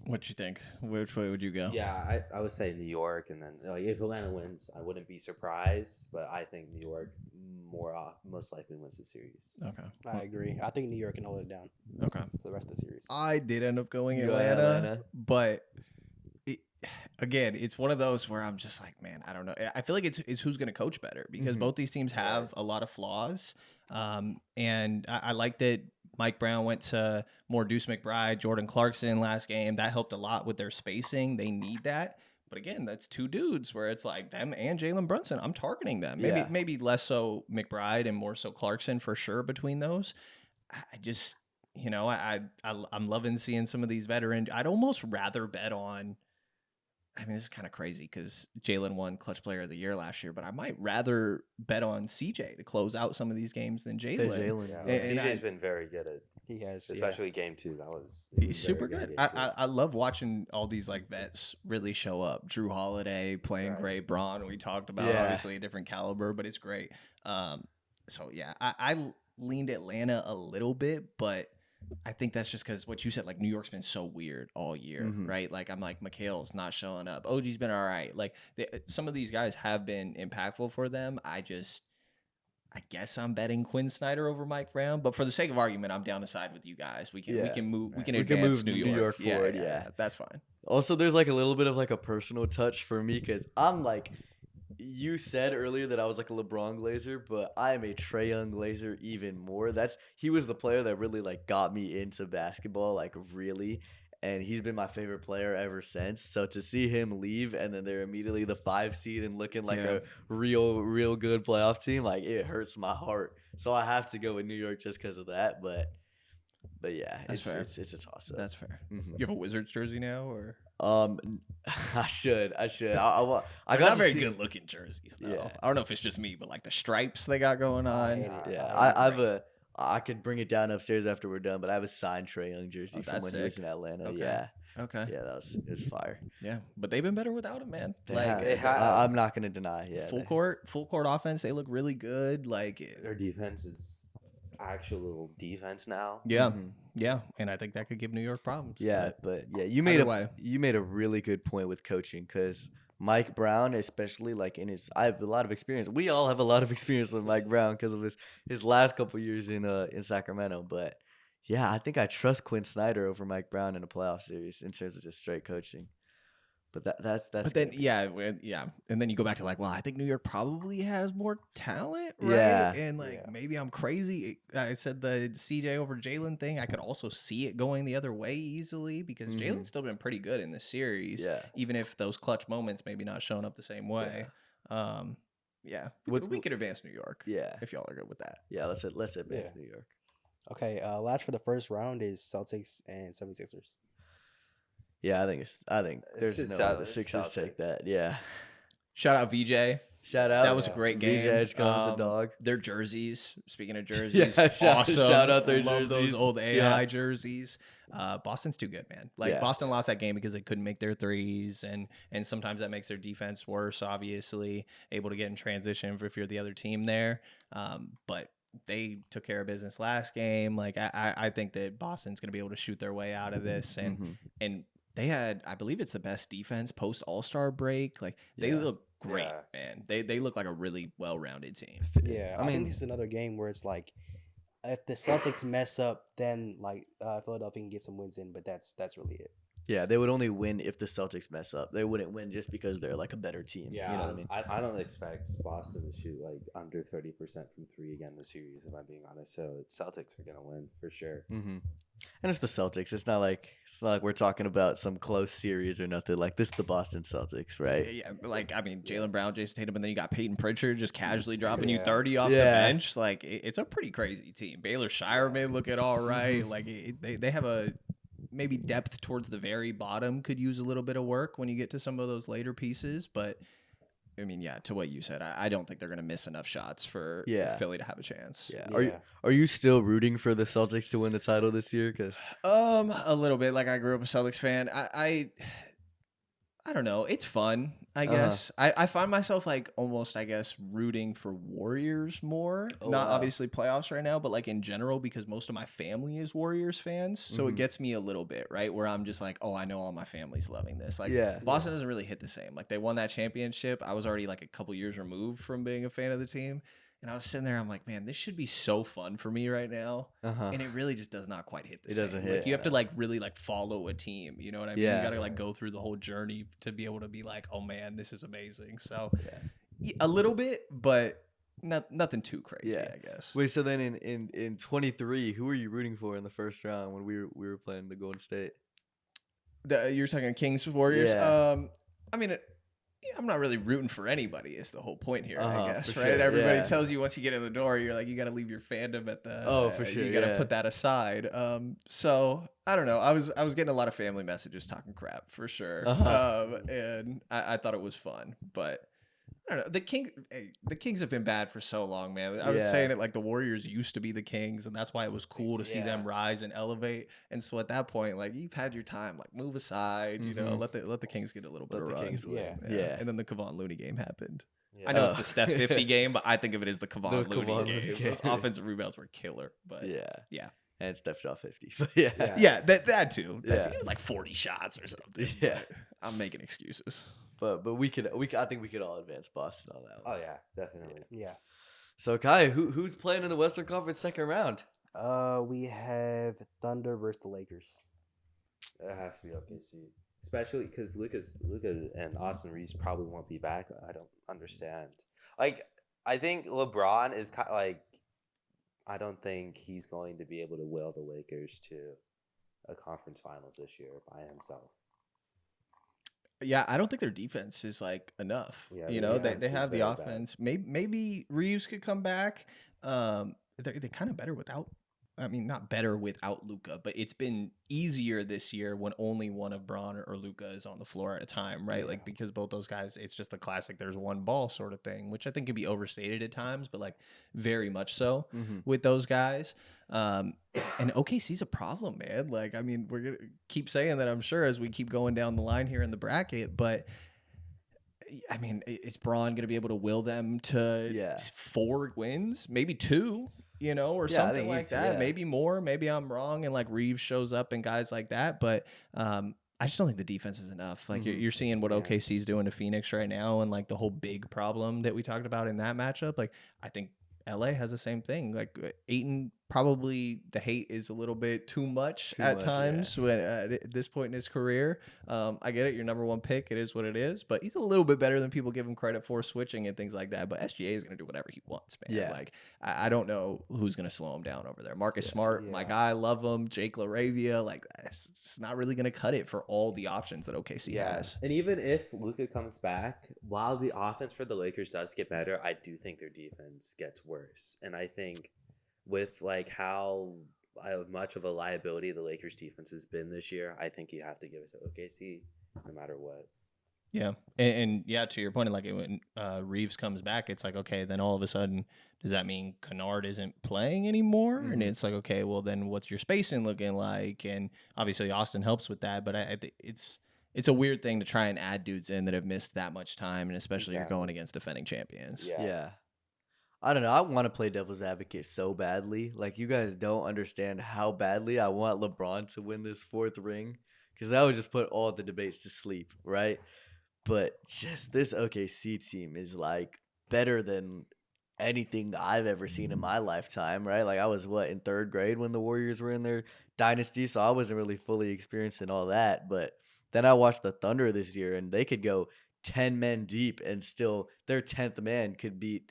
What you think? Which way would you go? Yeah, I would say New York, and then like if Atlanta wins, I wouldn't be surprised, but I think New York most likely wins the series. Okay, I agree. I think New York can hold it down. Okay, for the rest of the series. I did end up going Atlanta, but again, it's one of those where I'm just like, man, I don't know. I feel like it's who's going to coach better, because both these teams have a lot of flaws, and I like that Mike Brown went to more Deuce McBride, Jordan Clarkson last game. That helped a lot with their spacing. They need that. But again, that's two dudes where it's like them and Jalen Brunson. I'm targeting them. Maybe less so McBride and more so Clarkson for sure between those. I just, I'm loving seeing some of these veterans. I'd almost rather bet on. I mean, this is kind of crazy because Jalen won Clutch Player of the Year last year, but I might rather bet on CJ to close out some of these games than Jalen. Yeah, CJ's been very good at. He has, especially game 2. He's super good. I love watching all these like vets really show up. Drew Holiday playing great. Braun, we talked about, obviously a different caliber, but it's great. So yeah, I leaned Atlanta a little bit, but I think that's just because what you said, like New York's been so weird all year, right? Like I'm like Mikhail's not showing up. OG's been all right. Like some of these guys have been impactful for them. I guess I'm betting Quinn Snyder over Mike Brown, but for the sake of argument, I'm down to side with you guys. We can move. We can advance New York forward. Yeah, that's fine. Also, there's like a little bit of like a personal touch for me because I'm like. You said earlier that I was like a LeBron Glazer, but I am a Trae Young Glazer even more. He was the player that really like got me into basketball, like really, and he's been my favorite player ever since. So to see him leave and then they're immediately the 5 seed and looking like a real good playoff team, like it hurts my heart. So I have to go with New York just because of that. But yeah, it's a toss up. That's fair. Mm-hmm. You have a Wizards jersey now, or? I should. I got not very good looking jerseys though. Yeah. I don't know if it's just me, but like the stripes they got going on. I could bring it down upstairs after we're done, but I have a signed Trae Young jersey from when he was in Atlanta. Okay. Yeah. Okay. Yeah, it was fire. Yeah, but they've been better without him, man. I'm not gonna deny. Yeah. Full court offense. They look really good. Like their defense is actual defense now. Yeah. Mm-hmm. Yeah, and I think that could give New York problems. Yeah, but yeah, you made a really good point with coaching because Mike Brown, especially like I have a lot of experience. We all have a lot of experience with Mike Brown because of his last couple years in Sacramento. But yeah, I think I trust Quinn Snyder over Mike Brown in a playoff series in terms of just straight coaching. But that's. But then and then you go back to like, well, I think New York probably has more talent, right? Yeah, and maybe I'm crazy. I said the CJ over Jalen thing. I could also see it going the other way easily because Jalen's still been pretty good in this series. Yeah, even if those clutch moments maybe not showing up the same way. Yeah. We could advance New York. Yeah, if y'all are good with that. Yeah, let's advance New York. Okay, last for the first round is Celtics and 76ers. Yeah, I think there's the Sixers take that. Yeah. Shout out VJ. Shout out. That was a great game. VJ comes a dog. Their jerseys. Speaking of jerseys, awesome. Shout out their Love jerseys. Those old AI jerseys. Boston's too good, man. Like Boston lost that game because they couldn't make their threes, and sometimes that makes their defense worse. Obviously, able to get in transition if you're the other team there. But they took care of business last game. Like I think that Boston's going to be able to shoot their way out of this, and they had, I believe it's the best defense post All-Star break. Like they look great, man. They look like a really well-rounded team. Yeah, I think this is another game where it's like if the Celtics mess up, then like Philadelphia can get some wins in, but that's really it. Yeah, they would only win if the Celtics mess up. They wouldn't win just because they're like a better team. Yeah, you know what I mean? I don't expect Boston to shoot like under 30% from 3 again this series, if I'm being honest. So Celtics are gonna win for sure. Mm-hmm. And it's the Celtics. It's not like we're talking about some close series or nothing. Like this is the Boston Celtics, right? Yeah, like I mean, Jaylen Brown, Jason Tatum, and then you got Peyton Pritchard just casually dropping you 30 off the bench. Like it's a pretty crazy team. Baylor Shire may look at all right. Like they have a maybe depth towards the very bottom could use a little bit of work when you get to some of those later pieces. But I mean, yeah, to what you said, I don't think they're going to miss enough shots for Philly to have a chance. Yeah. Are you still rooting for the Celtics to win the title this year? Cause a little bit. Like I grew up a Celtics fan. I don't know. It's fun, I guess. I find myself like almost, I guess, rooting for Warriors more. Not obviously playoffs right now, but like in general, because most of my family is Warriors fans. So it gets me a little bit, right? Where I'm just like, oh, I know all my family's loving this. Like Boston doesn't really hit the same. Like they won that championship. I was already like a couple years removed from being a fan of the team. And I was sitting there, I'm like, man, this should be so fun for me right now. And it really just does not quite hit the same. It doesn't hit. Like, you have to like really like follow a team. You know what I mean? You got to like go through the whole journey to be able to be like, oh man, this is amazing. So a little bit, but nothing too crazy, I guess. Wait, so then in 23, who were you rooting for in the first round when we were playing the Golden State? You're talking Kings Warriors? Yeah. I mean, I'm not really rooting for anybody is the whole point here, I guess, right? Sure. Everybody Yeah. tells you once you get in the door, you're like, you got to leave your fandom at the. For sure. You got to put that aside. So I don't know. I was getting a lot of family messages talking crap for sure, and I thought it was fun, but. I don't know. The Kings have been bad for so long, man. I was saying it like the Warriors used to be the Kings, and that's why it was cool to see them rise and elevate. And so at that point, like you've had your time, like move aside, you know, let the Kings get a little bit of run. Yeah. And then the Kevon Looney game happened. Yeah. I know it's the Steph 50 game, but I think of it as the Kevon Looney Looney game. Those offensive rebounds were killer, but yeah. And Steph shot 50. But that too. He was like 40 shots or something. Yeah. I'm making excuses. But I think we could all advance Boston on that one. Oh yeah, definitely. Yeah. So Kai, who's playing in the Western Conference second round? We have Thunder versus the Lakers. It has to be OKC, especially because Luka and Austin Reeves probably won't be back. I don't understand. Like, I think LeBron is kind of like, I don't think he's going to be able to will the Lakers to a conference finals this year by himself. Yeah, I don't think their defense is like enough. Yeah, you know, they have the offense. Maybe Reeves could come back. They're kind of better without. I mean, not better without Luka, but it's been easier this year when only one of Braun or Luka is on the floor at a time, right? Yeah. Like because both those guys, it's just the classic "there's one ball" sort of thing, which I think could be overstated at times, but like very much so with those guys. And OKC's a problem, man. Like, I mean, we're gonna keep saying that, I'm sure, as we keep going down the line here in the bracket, but. I mean, is Braun going to be able to will them to 4 wins, maybe 2, you know, or something like that? Maybe more. Maybe I'm wrong, and like Reeves shows up and guys like that. But I just don't think the defense is enough. Like you're seeing what OKC's doing to Phoenix right now, and like the whole big problem that we talked about in that matchup. Like I think LA has the same thing. Like Ayton, probably the hate is a little bit too much at times when at this point in his career. I get it, your number 1 pick, it is what it is, but he's a little bit better than people give him credit for, switching and things like that. But SGA is going to do whatever he wants, man. Yeah. Like I don't know who's going to slow him down over there. Marcus Smart, my guy, love him. Jake LaRavia, like it's just not really going to cut it for all the options that OKC has. And even if Luka comes back, while the offense for the Lakers does get better, I do think their defense gets worse. And I think with like how much of a liability the Lakers defense has been this year, I think you have to give it to OKC no matter what. Yeah. And yeah, to your point, like when Reeves comes back, it's like, okay, then all of a sudden, does that mean Kennard isn't playing anymore? And it's like, okay, well then what's your spacing looking like? And obviously Austin helps with that, but I think it's a weird thing to try and add dudes in that have missed that much time, and especially you're going against defending champions. Yeah. I don't know. I want to play devil's advocate so badly. Like, you guys don't understand how badly I want LeBron to win this 4th ring, because that would just put all the debates to sleep, right? But just this OKC team is like better than anything I've ever seen in my lifetime, right? Like I was in 3rd grade when the Warriors were in their dynasty, so I wasn't really fully experiencing all that. But then I watched the Thunder this year, and they could go 10 men deep, and still their 10th man could beat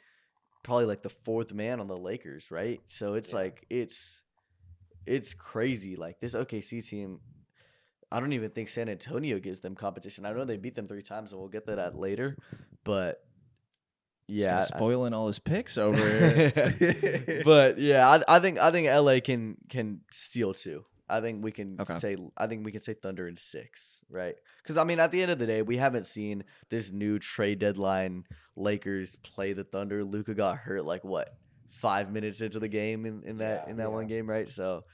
probably like the 4th man on the Lakers, right? So it's like it's crazy. Like this OKC team, I don't even think San Antonio gives them competition. I know they beat them 3 times, and we'll get to that later. But yeah, spoiling all his picks over here. But yeah, I think LA can steal 2. I think we can say Thunder in 6, right? Because I mean, at the end of the day, we haven't seen this new trade deadline Lakers play the Thunder. Luka got hurt like 5 minutes into the game in that one game, right? So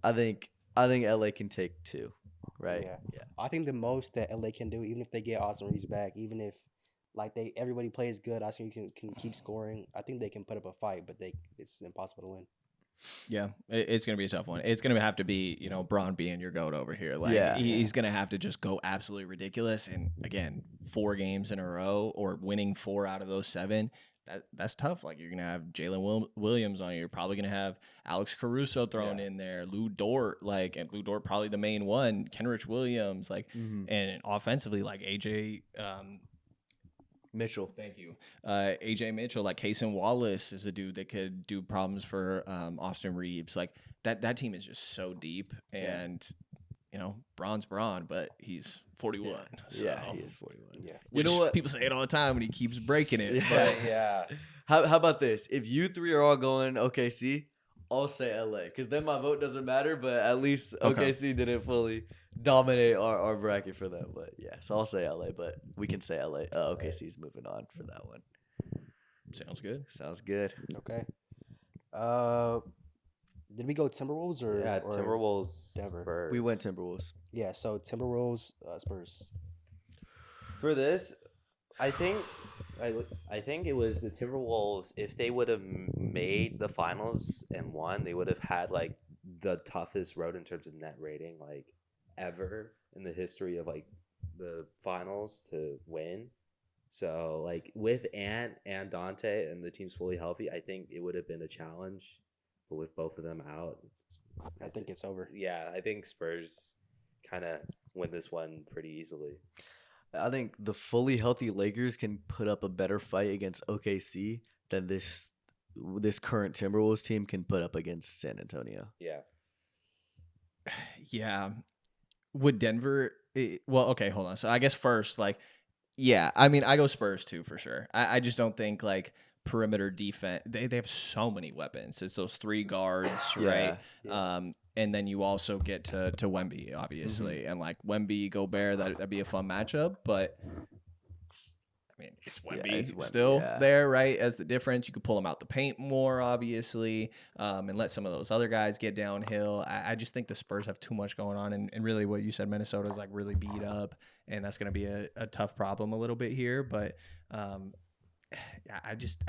I think LA can take 2, right? Yeah. I think the most that LA can do, even if they get Austin Reeves back, even if like everybody plays good, I think can keep scoring. I think they can put up a fight, but it's impossible to win. Yeah, it's going to be a tough one. It's going to have to be, Braun being your GOAT over here. Like, he's going to have to just go absolutely ridiculous. And again, 4 games in a row or winning 4 out of those 7, that's tough. Like, you're going to have Jalen Williams on you. You're probably going to have Alex Caruso thrown in there, Lou Dort, and Lou Dort probably the main one, Kenrich Williams, and offensively, like AJ Mitchell. Thank you. AJ Mitchell, like Cason Wallace is a dude that could do problems for Austin Reeves. Like that team is just so deep, and Braun's Braun, but he's 41. Yeah, So. yeah, he is 41. Yeah. Which You know what? people say it all the time when he keeps breaking it. Yeah. But Yeah. How about this? If you three are all going OKC, I'll say LA because then my vote doesn't matter. But at least Okay. OKC didn't fully dominate our bracket for them. But yeah, so I'll say LA. But we can say LA. OKC's moving on for that one. sounds good. Sounds good. Okay. Did we go Timberwolves or Timberwolves. Denver? Spurs. We went Timberwolves. Yeah, so Timberwolves, Spurs. For this, I think it was the Timberwolves. If they would have made the finals and won, they would have had like the toughest road in terms of net rating like ever in the history of like the finals to win. So like with Ant and Dante and the team's fully healthy, I think it would have been a challenge. But with both of them out, I think it's over. Yeah, I think Spurs kind of win this one pretty easily. I think the fully healthy Lakers can put up a better fight against OKC than this current Timberwolves team can put up against San Antonio. Yeah. Yeah. Would Denver well, okay, hold on. So I guess first, like, yeah, I mean, I go Spurs too for sure. I just don't think like perimeter defense. They have so many weapons. It's those three guards, right? Yeah. And then you also get to Wemby, obviously, and like Wemby Gobert, that'd be a fun matchup. But I mean, it's Wemby still there, right? As the difference, you could pull him out the paint more, obviously, and let some of those other guys get downhill. I just think the Spurs have too much going on, and really what you said, Minnesota is like really beat up, and that's going to be a tough problem a little bit here. But I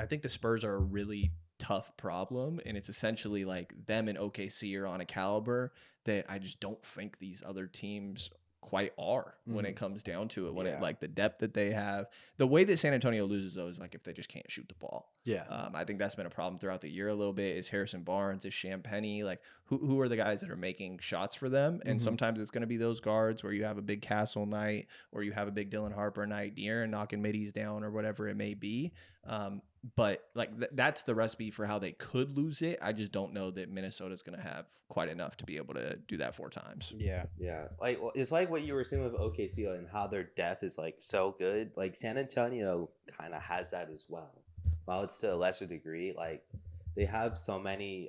think the Spurs are a really tough problem, and it's essentially like them and OKC are on a caliber that I just don't think these other teams quite are when it comes down to it. When it like the depth that they have, the way that San Antonio loses though is like if they just can't shoot the ball. Yeah. I think that's been a problem throughout the year a little bit. Is Harrison Barnes, is Champagnie, like who are the guys that are making shots for them? And sometimes it's going to be those guards where you have a big Castle night or you have a big Dylan Harper night, De'Aaron knocking middies down or whatever it may be. But like that's the recipe for how they could lose it. I just don't know that Minnesota's going to have quite enough to be able to do that 4 times. Yeah. Yeah. Like it's like what you were saying with OKC and how their depth is like so good. Like San Antonio kind of has that as well. While it's to a lesser degree, like they have so many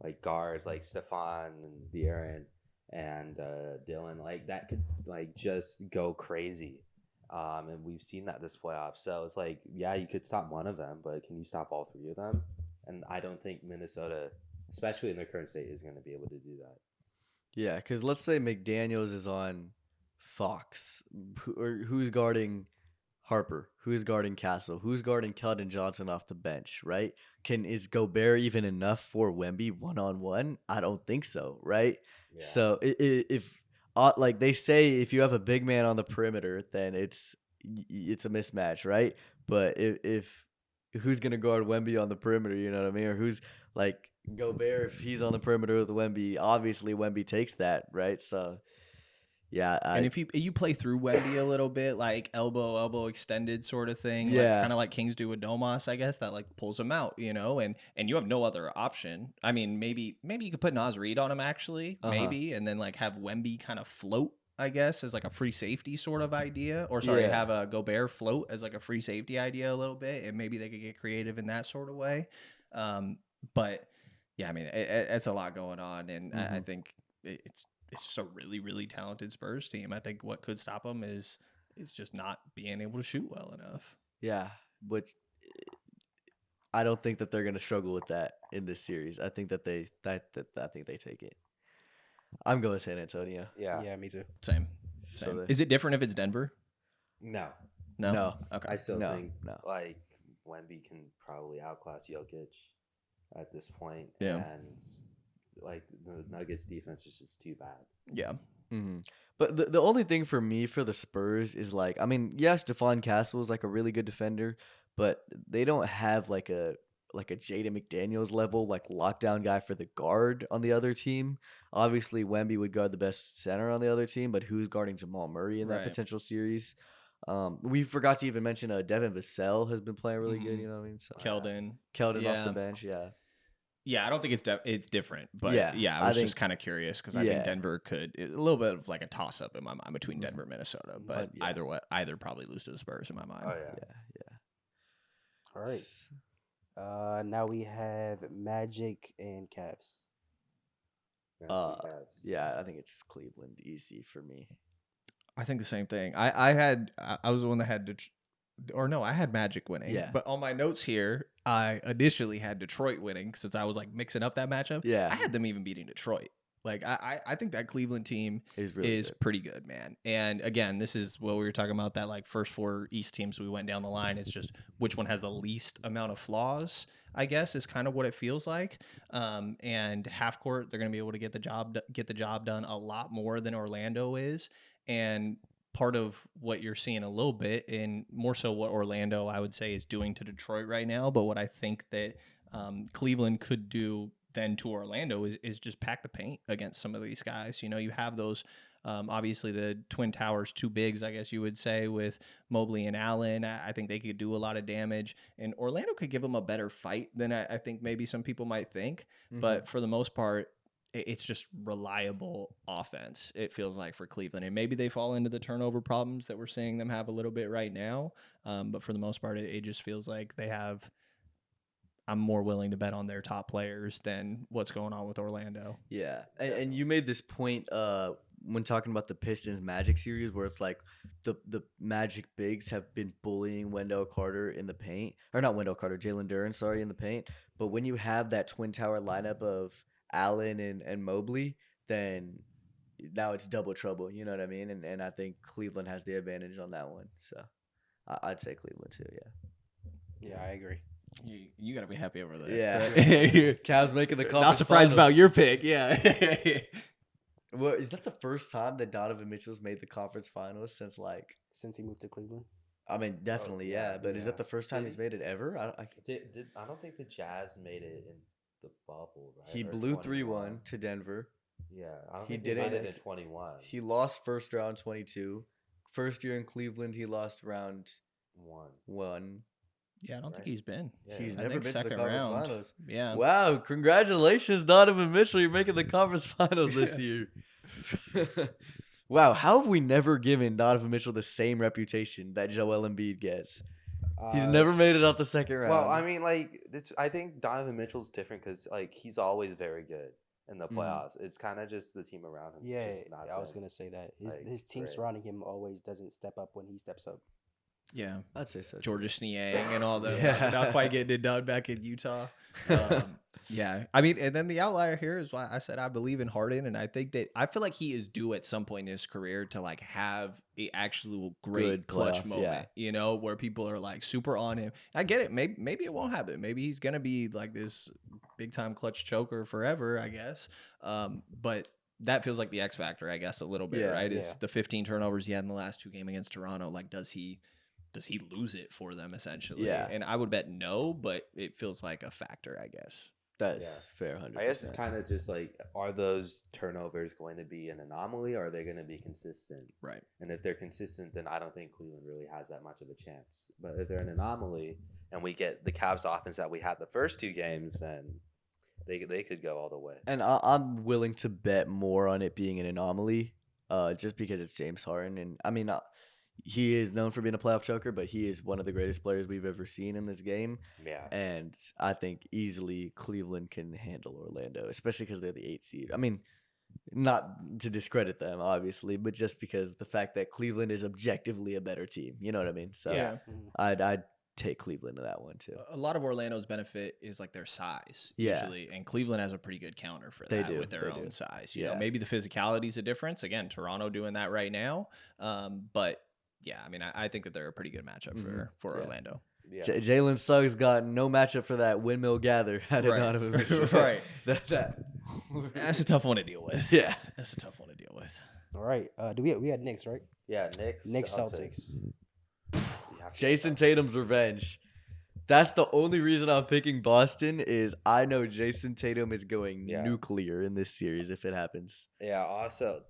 like guards like Stephon and De'Aaron and Dylan, like that could like just go crazy. And we've seen that this playoff. So it's like, yeah, you could stop one of them, but can you stop all 3 of them? And I don't think Minnesota, especially in their current state, is going to be able to do that. Yeah, because let's say McDaniels is on Fox. Who's guarding Harper? Who's guarding Castle? Who's guarding Keldon Johnson off the bench, right? Is Gobert even enough for Wemby one-on-one? I don't think so, right? Yeah. So if like they say, if you have a big man on the perimeter, then it's a mismatch, right? But if who's gonna guard Wemby on the perimeter, you know what I mean? Or who's like Gobert, if he's on the perimeter with Wemby, obviously Wemby takes that, right? So yeah, and if you play through Wemby a little bit, like elbow extended sort of thing, yeah, kind of like Kings do with Domas, I guess, that like pulls him out, and you have no other option. I mean, maybe you could put Naz Reid on him actually, maybe, and then like have Wemby kind of float, I guess, as like a free safety sort of idea, or have a Gobert float as like a free safety idea a little bit, and maybe they could get creative in that sort of way. But yeah, I mean, it's a lot going on, and I think it's just a really, really talented Spurs team. I think what could stop them is just not being able to shoot well enough. Yeah, which I don't think that they're going to struggle with that in this series. I think that I think they take it. I'm going San Antonio. Yeah. Yeah, me too. Same. So Is it different if it's Denver? No. No. Okay. I still think no. like Wemby can probably outclass Jokic at this point. Yeah. And like the Nuggets defense is just too bad. Yeah. Mm-hmm. But the only thing for me for the Spurs is like, I mean, yes, Stephon Castle is like a really good defender, but they don't have like a Jaden McDaniels level like lockdown guy for the guard on the other team. Obviously, Wemby would guard the best center on the other team, but who's guarding Jamal Murray in that potential series? We forgot to even mention Devin Vassell has been playing really good. You know what I mean? So, Keldon off the bench, yeah. Yeah, I don't think it's different, but Yeah, I was just kind of curious because I think yeah. Denver could a little bit of like a toss up in my mind between Denver and Minnesota, but yeah. either probably lose to the Spurs in my mind. Oh yeah. All right. Now we have Magic and Cavs. Yeah, I think it's Cleveland easy for me. I think the same thing. I was the one that had I had Magic winning. Yeah. But on my notes here, I initially had Detroit winning since I was like mixing up that matchup. Yeah. I had them even beating Detroit. Like I think that Cleveland team is good. pretty good, man. And again, this is what we were talking about, that like first 4 East teams we went down the line. It's just which one has the least amount of flaws, I guess, is kind of what it feels like. And half court, they're going to be able to get the job done a lot more than Orlando is. And part of what you're seeing a little bit, and more so what Orlando, I would say, is doing to Detroit right now. But what I think that Cleveland could do then to Orlando is just pack the paint against some of these guys. You know, you have those, obviously the Twin Towers, 2 bigs, I guess you would say, with Mobley and Allen. I think they could do a lot of damage, and Orlando could give them a better fight than I think maybe some people might think. But for the most part, it's just reliable offense, it feels like, for Cleveland. And maybe they fall into the turnover problems that we're seeing them have a little bit right now. But for the most part, it just feels like they have – I'm more willing to bet on their top players than what's going on with Orlando. Yeah. And you made this point when talking about the Pistons Magic series, where it's like the Magic bigs have been bullying Wendell Carter in the paint. Or not Wendell Carter, Jalen Duren, in the paint. But when you have that Twin Tower lineup of Allen and Mobley, then now it's double trouble. You know what I mean? And I think Cleveland has the advantage on that one. So I'd say Cleveland too, yeah. Yeah, I agree. You got to be happy over there. Yeah. Cavs making the conference Not surprised finals. about your pick, yeah. Well, is that the first time that Donovan Mitchell's made the conference finals since he moved to Cleveland? I mean, definitely, yeah. But is that the first time he's made it ever? I don't think the Jazz made it in the bubble, right? He blew 3-1 to Denver. Yeah, I don't think he made it in 21. He lost first round 22. First year in Cleveland, he lost round 1. Yeah, I don't think he's been. Yeah. He's never been to the conference finals. Yeah. Wow, congratulations, Donovan Mitchell. You're making the conference finals this year. Wow, how have we never given Donovan Mitchell the same reputation that Joel Embiid gets? He's never made it out the second round. Well, I mean, I think Donovan Mitchell's different because, he's always very good in the playoffs. It's kind of just the team around him. Yeah, I was going to say that. His team surrounding him always doesn't step up when he steps up. Yeah, I'd say so. Georges Niang and all that. Yeah. Not quite getting it done back in Utah. Yeah, I mean, and then the outlier here is why I said I believe in Harden, and I feel like he is due at some point in his career to have a actual great clutch moment. You know, where people are super on him. I get it. Maybe it won't happen. Maybe he's gonna be like this big time clutch choker forever, I guess. But that feels like the X factor, I guess, a little bit, right? Is the 15 turnovers he had in the last 2 games against Toronto. Does he lose it for them, essentially? Yeah. And I would bet no, but it feels like a factor, I guess. That's fair, 100%. I guess it's kind of just are those turnovers going to be an anomaly, or are they going to be consistent? Right. And if they're consistent, then I don't think Cleveland really has that much of a chance. But if they're an anomaly and we get the Cavs offense that we had the first 2 games, then they could go all the way. And I'm willing to bet more on it being an anomaly just because it's James Harden. And I mean, he is known for being a playoff choker, but he is one of the greatest players we've ever seen in this game. Yeah. And I think easily Cleveland can handle Orlando, especially because they're the 8th seed. I mean, not to discredit them, obviously, but just because the fact that Cleveland is objectively a better team. You know what I mean? So yeah. I'd take Cleveland to that one too. A lot of Orlando's benefit is their size, usually, and Cleveland has a pretty good counter for that with their own size. You know, maybe the physicality is a difference. Again, Toronto doing that right now, but yeah, I mean, I think that they're a pretty good matchup for Orlando. Yeah. Jalen Suggs got no matchup for that windmill gather out of Donovan Mitchell. Right. That's a tough one to deal with. Yeah, that's a tough one to deal with. All right. We had Knicks, right? Yeah, Knicks Celtics. Jason Tatum's revenge. That's the only reason I'm picking Boston is I know Jason Tatum is going nuclear in this series if it happens. Yeah, also,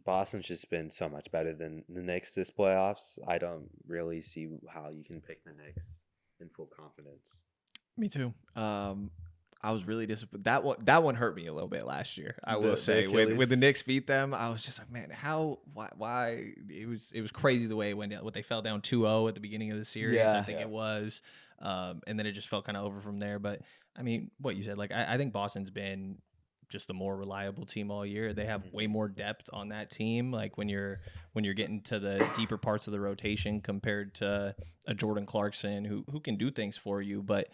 Boston's just been so much better than the Knicks this playoffs. I don't really see how you can pick the Knicks in full confidence. Me too. I was really disappointed. That one hurt me a little bit last year. I will say when the Knicks beat them, I was just like, man, why? It was crazy the way it went down. What they fell down 2-0 at the beginning of the series, I think it was, and then it just felt kind of over from there. But I mean, what you said, like I think Boston's been just the more reliable team all year. They have way more depth on that team. Like when you're getting to the deeper parts of the rotation compared to a Jordan Clarkson who can do things for you, but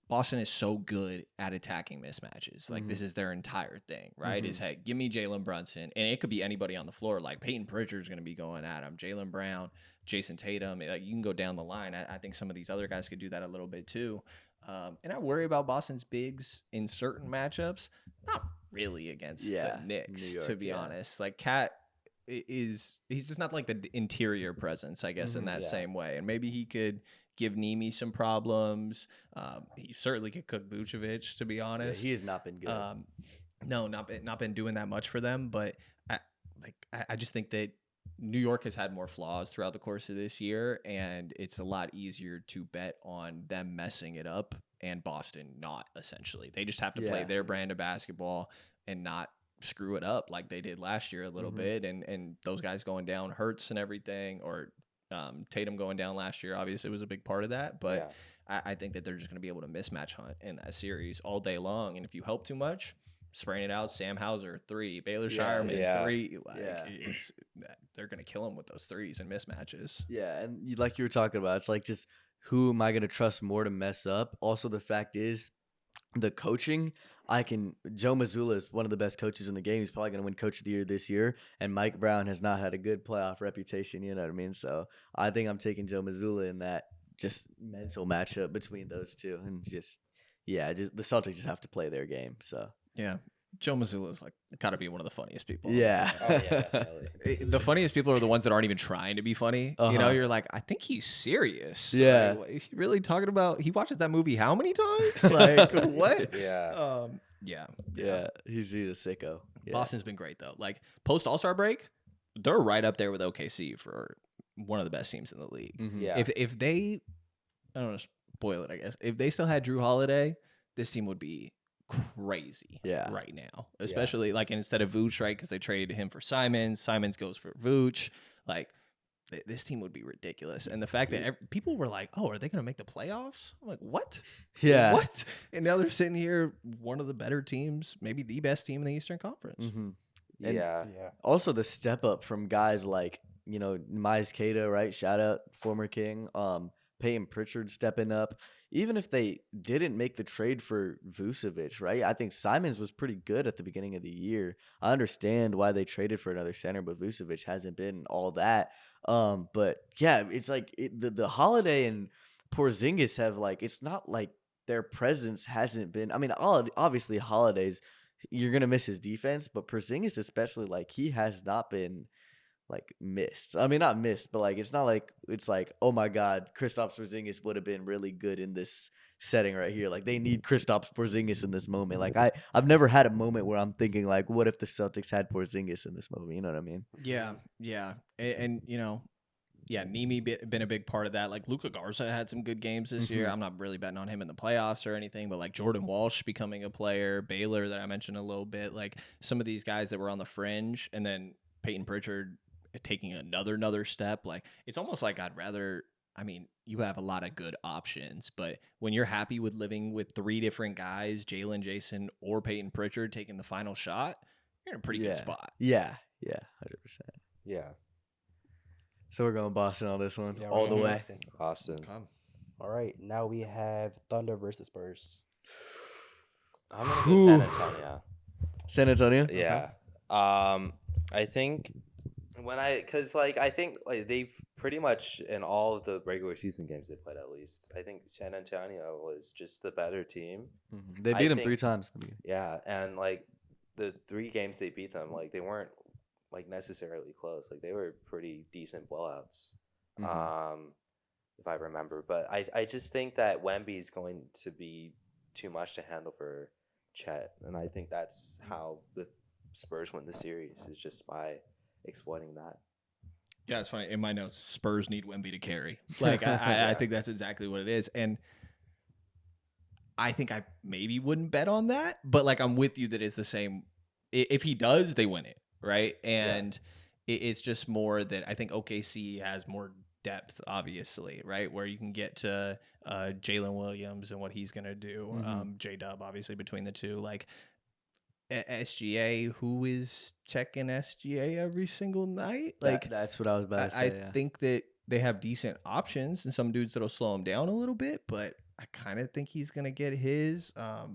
Boston is so good at attacking mismatches. Like this is their entire thing, right? Is hey, give me Jalen Brunson, and it could be anybody on the floor. Like Peyton Pritchard is going to be going at him, Jaylen Brown, Jason Tatum. Like you can go down the line. I think some of these other guys could do that a little bit too. And I worry about Boston's bigs in certain matchups. Not really against the Knicks, to be honest. Like Cat he's just not like the interior presence, I guess, in that same way. And maybe he could give Nimi some problems. He certainly could cook Vucevic, to be honest. Yeah, he has not been good. No, not been doing that much for them. But I just think that New York has had more flaws throughout the course of this year, and it's a lot easier to bet on them messing it up and Boston not, essentially. They just have to play their brand of basketball and not screw it up like they did last year a little bit. And those guys going down hurts and everything, or Tatum going down last year obviously was a big part of that, but I think that they're just going to be able to mismatch hunt in that series all day long. And if you help too much, spraying it out, Sam Hauser 3, Baylor Shireman 3, they're going to kill him with those threes and mismatches. Yeah, and like you were talking about, it's like just who am I going to trust more to mess up? Also, the fact is, the coaching, Joe Mazzulla is one of the best coaches in the game. He's probably going to win Coach of the Year this year. And Mike Brown has not had a good playoff reputation, you know what I mean? So I think I'm taking Joe Mazzulla in that just mental matchup between those two. And just the Celtics just have to play their game. So yeah. Joe Mazzulla is like got to be one of the funniest people. Yeah. Oh yeah, definitely. The funniest people are the ones that aren't even trying to be funny. You know, you're like, I think he's serious. Yeah. Like, is he really talking about? He watches that movie how many times? Like what? Yeah. Yeah. He's a sicko. Yeah. Boston's been great though. Like post All-Star break, they're right up there with OKC for one of the best teams in the league. Mm-hmm. Yeah. If they, I don't know, spoil it, I guess. If they still had Drew Holiday, this team would be crazy right now, especially like instead of Vooch, right, because they traded him for Simons goes for Vooch. Like this team would be ridiculous. And the fact that people were like, oh, are they gonna make the playoffs? I'm like, what? What? And now they're sitting here, one of the better teams, maybe the best team in the Eastern Conference. Also the step up from guys like, you know, Miles Queta, right, shout out, former King, Peyton Pritchard stepping up. Even if they didn't make the trade for Vucevic, right? I think Simons was pretty good at the beginning of the year. I understand why they traded for another center, but Vucevic hasn't been all that. But yeah, it's like the Holiday and Porzingis have like, it's not like their presence hasn't been. I mean, obviously Holiday's, you're gonna miss his defense, but Porzingis especially, like he has not been like missed. I mean, not missed, but like it's not like it's like, oh my God, Kristaps Porzingis would have been really good in this setting right here. Like they need Kristaps Porzingis in this moment. Like I've never had a moment where I'm thinking like, what if the Celtics had Porzingis in this moment? You know what I mean? Yeah, and you know, Nimi been a big part of that. Like Luka Garza had some good games this year. I'm not really betting on him in the playoffs or anything, but like Jordan Walsh becoming a player, Baylor that I mentioned a little bit, like some of these guys that were on the fringe, and then Peyton Pritchard taking another step. Like it's almost like I'd rather, I mean, you have a lot of good options, but when you're happy with living with three different guys, Jalen, Jason, or Peyton Pritchard taking the final shot, you're in a pretty good spot. Yeah, 100%. Yeah. So we're going Boston on this one, Yeah, all the way. Boston. All right, now we have Thunder versus Spurs. I'm gonna go San Antonio. San Antonio? Yeah. Okay. I think I think like they've pretty much in all of the regular season games they played, at least I think San Antonio was just the better team. They beat them 3 times. Yeah, and like the 3 games they beat them, like they weren't like necessarily close. Like they were pretty decent blowouts, if I remember. But I just think that Wemby is going to be too much to handle for Chet, and I think that's how the Spurs win the series, is just by exploiting that. Yeah, it's funny. In my notes, Spurs need Wemby to carry. Like I think that's exactly what it is. And I think I maybe wouldn't bet on that, but like I'm with you that it's the same. If he does, they win it, right? And it's just more that I think OKC has more depth, obviously, right? Where you can get to Jalen Williams and what he's gonna do, J-Dub, obviously between the two, like. SGA, who is checking SGA every single night? Like that's what I was about to I say. think that they have decent options and some dudes that'll slow him down a little bit, but I kind of think he's gonna get his.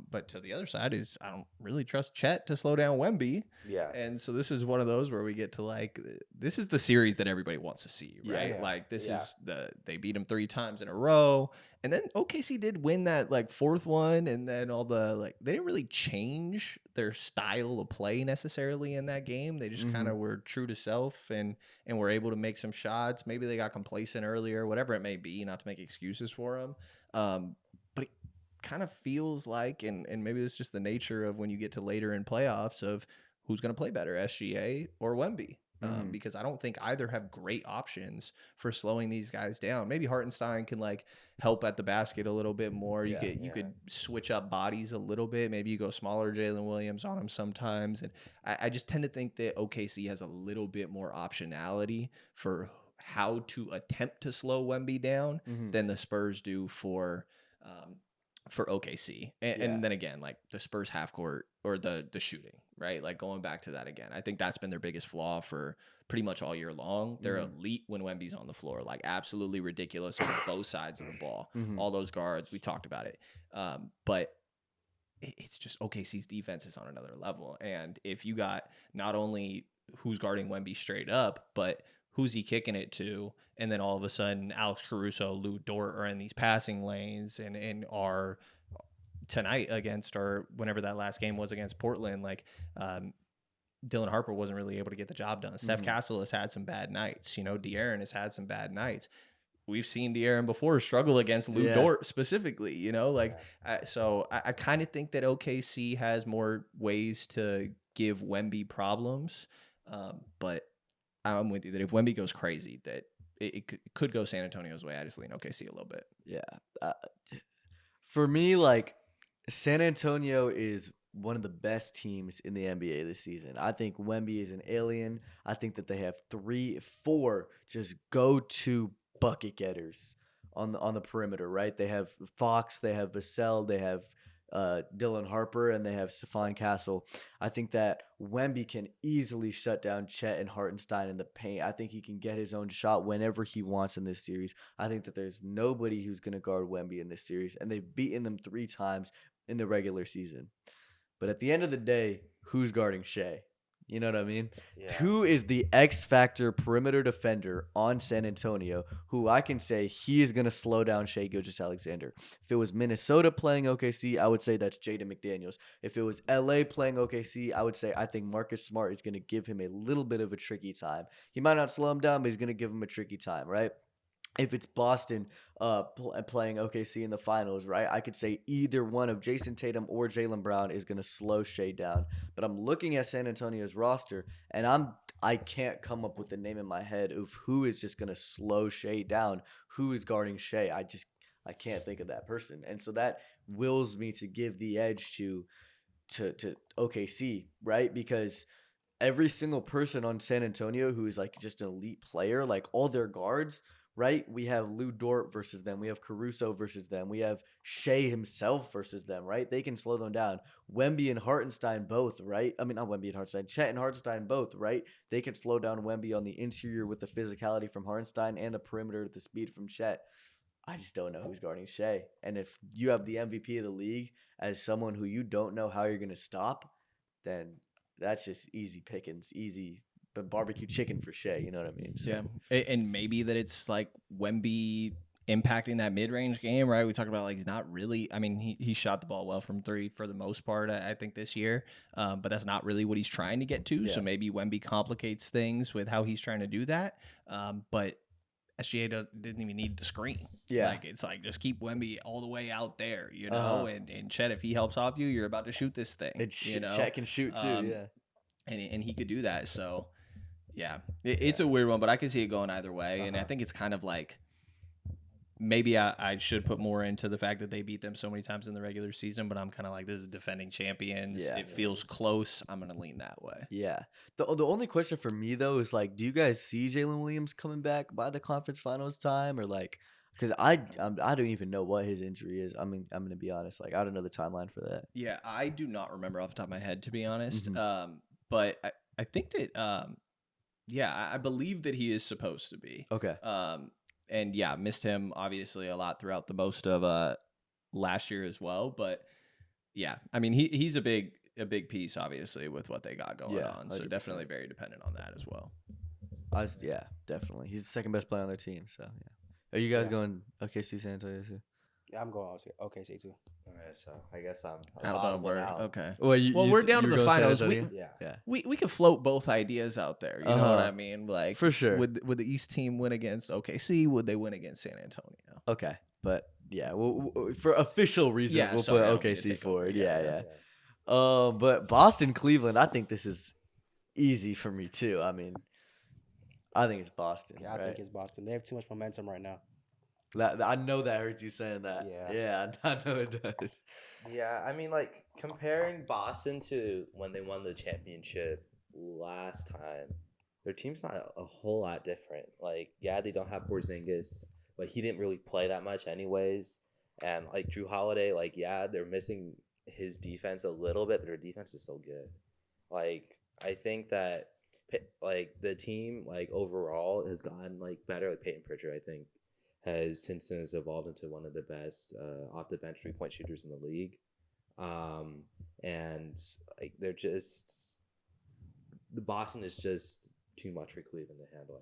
But to the other side is I don't really trust Chet to slow down Wemby. Yeah. And so this is one of those where we get to like this is the series that everybody wants to see, right? Yeah. Like this is they beat him 3 times in a row. And then OKC did win that like 4th one, and then all the like they didn't really change their style of play necessarily in that game. They just kind of were true to self and were able to make some shots. Maybe they got complacent earlier, whatever it may be, not to make excuses for them. But it kind of feels like, and maybe this is just the nature of when you get to later in playoffs of who's going to play better, SGA or Wemby. Because I don't think either have great options for slowing these guys down. Maybe Hartenstein can like help at the basket a little bit more. You could switch up bodies a little bit. Maybe you go smaller Jalen Williams on him sometimes. And I just tend to think that OKC has a little bit more optionality for how to attempt to slow Wemby down than the Spurs do for OKC. And then again, like the Spurs half court or the shooting, right? Like going back to that again, I think that's been their biggest flaw for pretty much all year long. They're elite when Wemby's on the floor, like absolutely ridiculous on both sides of the ball. All those guards, we talked about it. But it's just OKC's defense is on another level. And if you got not only who's guarding Wemby straight up, but who's he kicking it to? And then all of a sudden, Alex Caruso, Lou Dort are in these passing lanes and are tonight against, or whenever that last game was against Portland, like Dylan Harper wasn't really able to get the job done. Steph Castle has had some bad nights. You know, De'Aaron has had some bad nights. We've seen De'Aaron before struggle against Lou Dort specifically, you know, like, so I kind of think that OKC has more ways to give Wemby problems. But I'm with you that if Wemby goes crazy, that it could go San Antonio's way. I just lean OKC a little bit. Yeah. For me, like San Antonio is one of the best teams in the NBA this season. I think Wemby is an alien. I think that they have 3-4 just go-to bucket getters on the perimeter, right? They have Fox, they have Vassell, they have Dylan Harper, and they have Stephon Castle. I think that Wemby can easily shut down Chet and Hartenstein in the paint. I think he can get his own shot whenever he wants in this series. I think that there's nobody who's going to guard Wemby in this series, and they've beaten them 3 times in the regular season. But at the end of the day, who's guarding Shea? You know what I mean? Yeah. Who is the X factor perimeter defender on San Antonio who I can say he is going to slow down Shea Gilgeous-Alexander? If it was Minnesota playing OKC, I would say that's Jaden McDaniels. If it was LA playing OKC, I would say I think Marcus Smart is going to give him a little bit of a tricky time. He might not slow him down, but he's going to give him a tricky time, right? If it's Boston playing OKC in the finals, right, I could say either one of Jason Tatum or Jaylen Brown is going to slow Shea down. But I'm looking at San Antonio's roster, and I can't come up with the name in my head of who is just going to slow Shea down, who is guarding Shea. I can't think of that person. And so that wills me to give the edge to OKC, right? Because every single person on San Antonio who is like just an elite player, like all their guards – right? We have Lou Dort versus them. We have Caruso versus them. We have Shea himself versus them, right? They can slow them down. Wemby and Hartenstein both, right? I mean, not Wemby and Hartenstein. Chet and Hartenstein both, right? They can slow down Wemby on the interior with the physicality from Hartenstein and the perimeter with the speed from Chet. I just don't know who's guarding Shea. And if you have the MVP of the league as someone who you don't know how you're going to stop, then that's just easy pickings, easy barbecue chicken for Shea, you know what I mean? So. Yeah, and maybe that it's like Wemby impacting that mid-range game, right? We talked about like he's not really. I mean, he shot the ball well from 3 for the most part, I think this year, but that's not really what he's trying to get to. Yeah. So maybe Wemby complicates things with how he's trying to do that. But SGA didn't even need the screen. Yeah, like it's like just keep Wemby all the way out there, you know. And Chet, if he helps off you, you're about to shoot this thing. You know, Chet can shoot too. Yeah, and he could do that. So. Yeah, it's a weird one, but I can see it going either way. And I think it's kind of like maybe I should put more into the fact that they beat them so many times in the regular season, but I'm kind of like, this is defending champions. Yeah. It feels close. I'm going to lean that way. Yeah. The only question for me though is like, do you guys see Jalen Williams coming back by the conference finals time, or like, because I don't even know what his injury is. I mean, I'm gonna be honest. Like, I don't know the timeline for that. Yeah, I do not remember off the top of my head, to be honest. Mm-hmm. But I think that yeah, I believe that he is supposed to be. Okay. And yeah, missed him obviously a lot throughout the most of last year as well. But yeah, I mean he's a big piece obviously with what they got going on. So 100%. definitely very dependent on that as well. Yeah, definitely. He's the second best player on their team. So yeah. Are you guys going OKC San Antonio too? Yeah, I'm going OKC too. All right, so I guess I'm Out of word. out. Okay. Well, we're down to you're the going San finals. Antonio? Yeah. We could float both ideas out there. You know what I mean? Like For sure. Would the East team win against OKC? Would they win against San Antonio? Okay, but yeah, for official reasons, we'll sorry, I don't put mean to OKC take over. forward. Yeah. Yeah. But Boston, Cleveland, I think this is easy for me too. I mean, I think it's Boston. Yeah, I right? think it's Boston. They have too much momentum right now. I know that hurts you saying that. Yeah, I know it does. Yeah, I mean, like, comparing Boston to when they won the championship last time, their team's not a whole lot different. Like, yeah, they don't have Porzingis, but he didn't really play that much anyways. And, like, Drew Holiday, like, yeah, they're missing his defense a little bit, but their defense is so good. Like, I think that, like, the team, like, overall has gotten, like, better. Like, Peyton Pritchard, I think, has since then has evolved into one of the best off the bench 3-point shooters in the league. And like they're just the Boston is just too much for Cleveland to handle,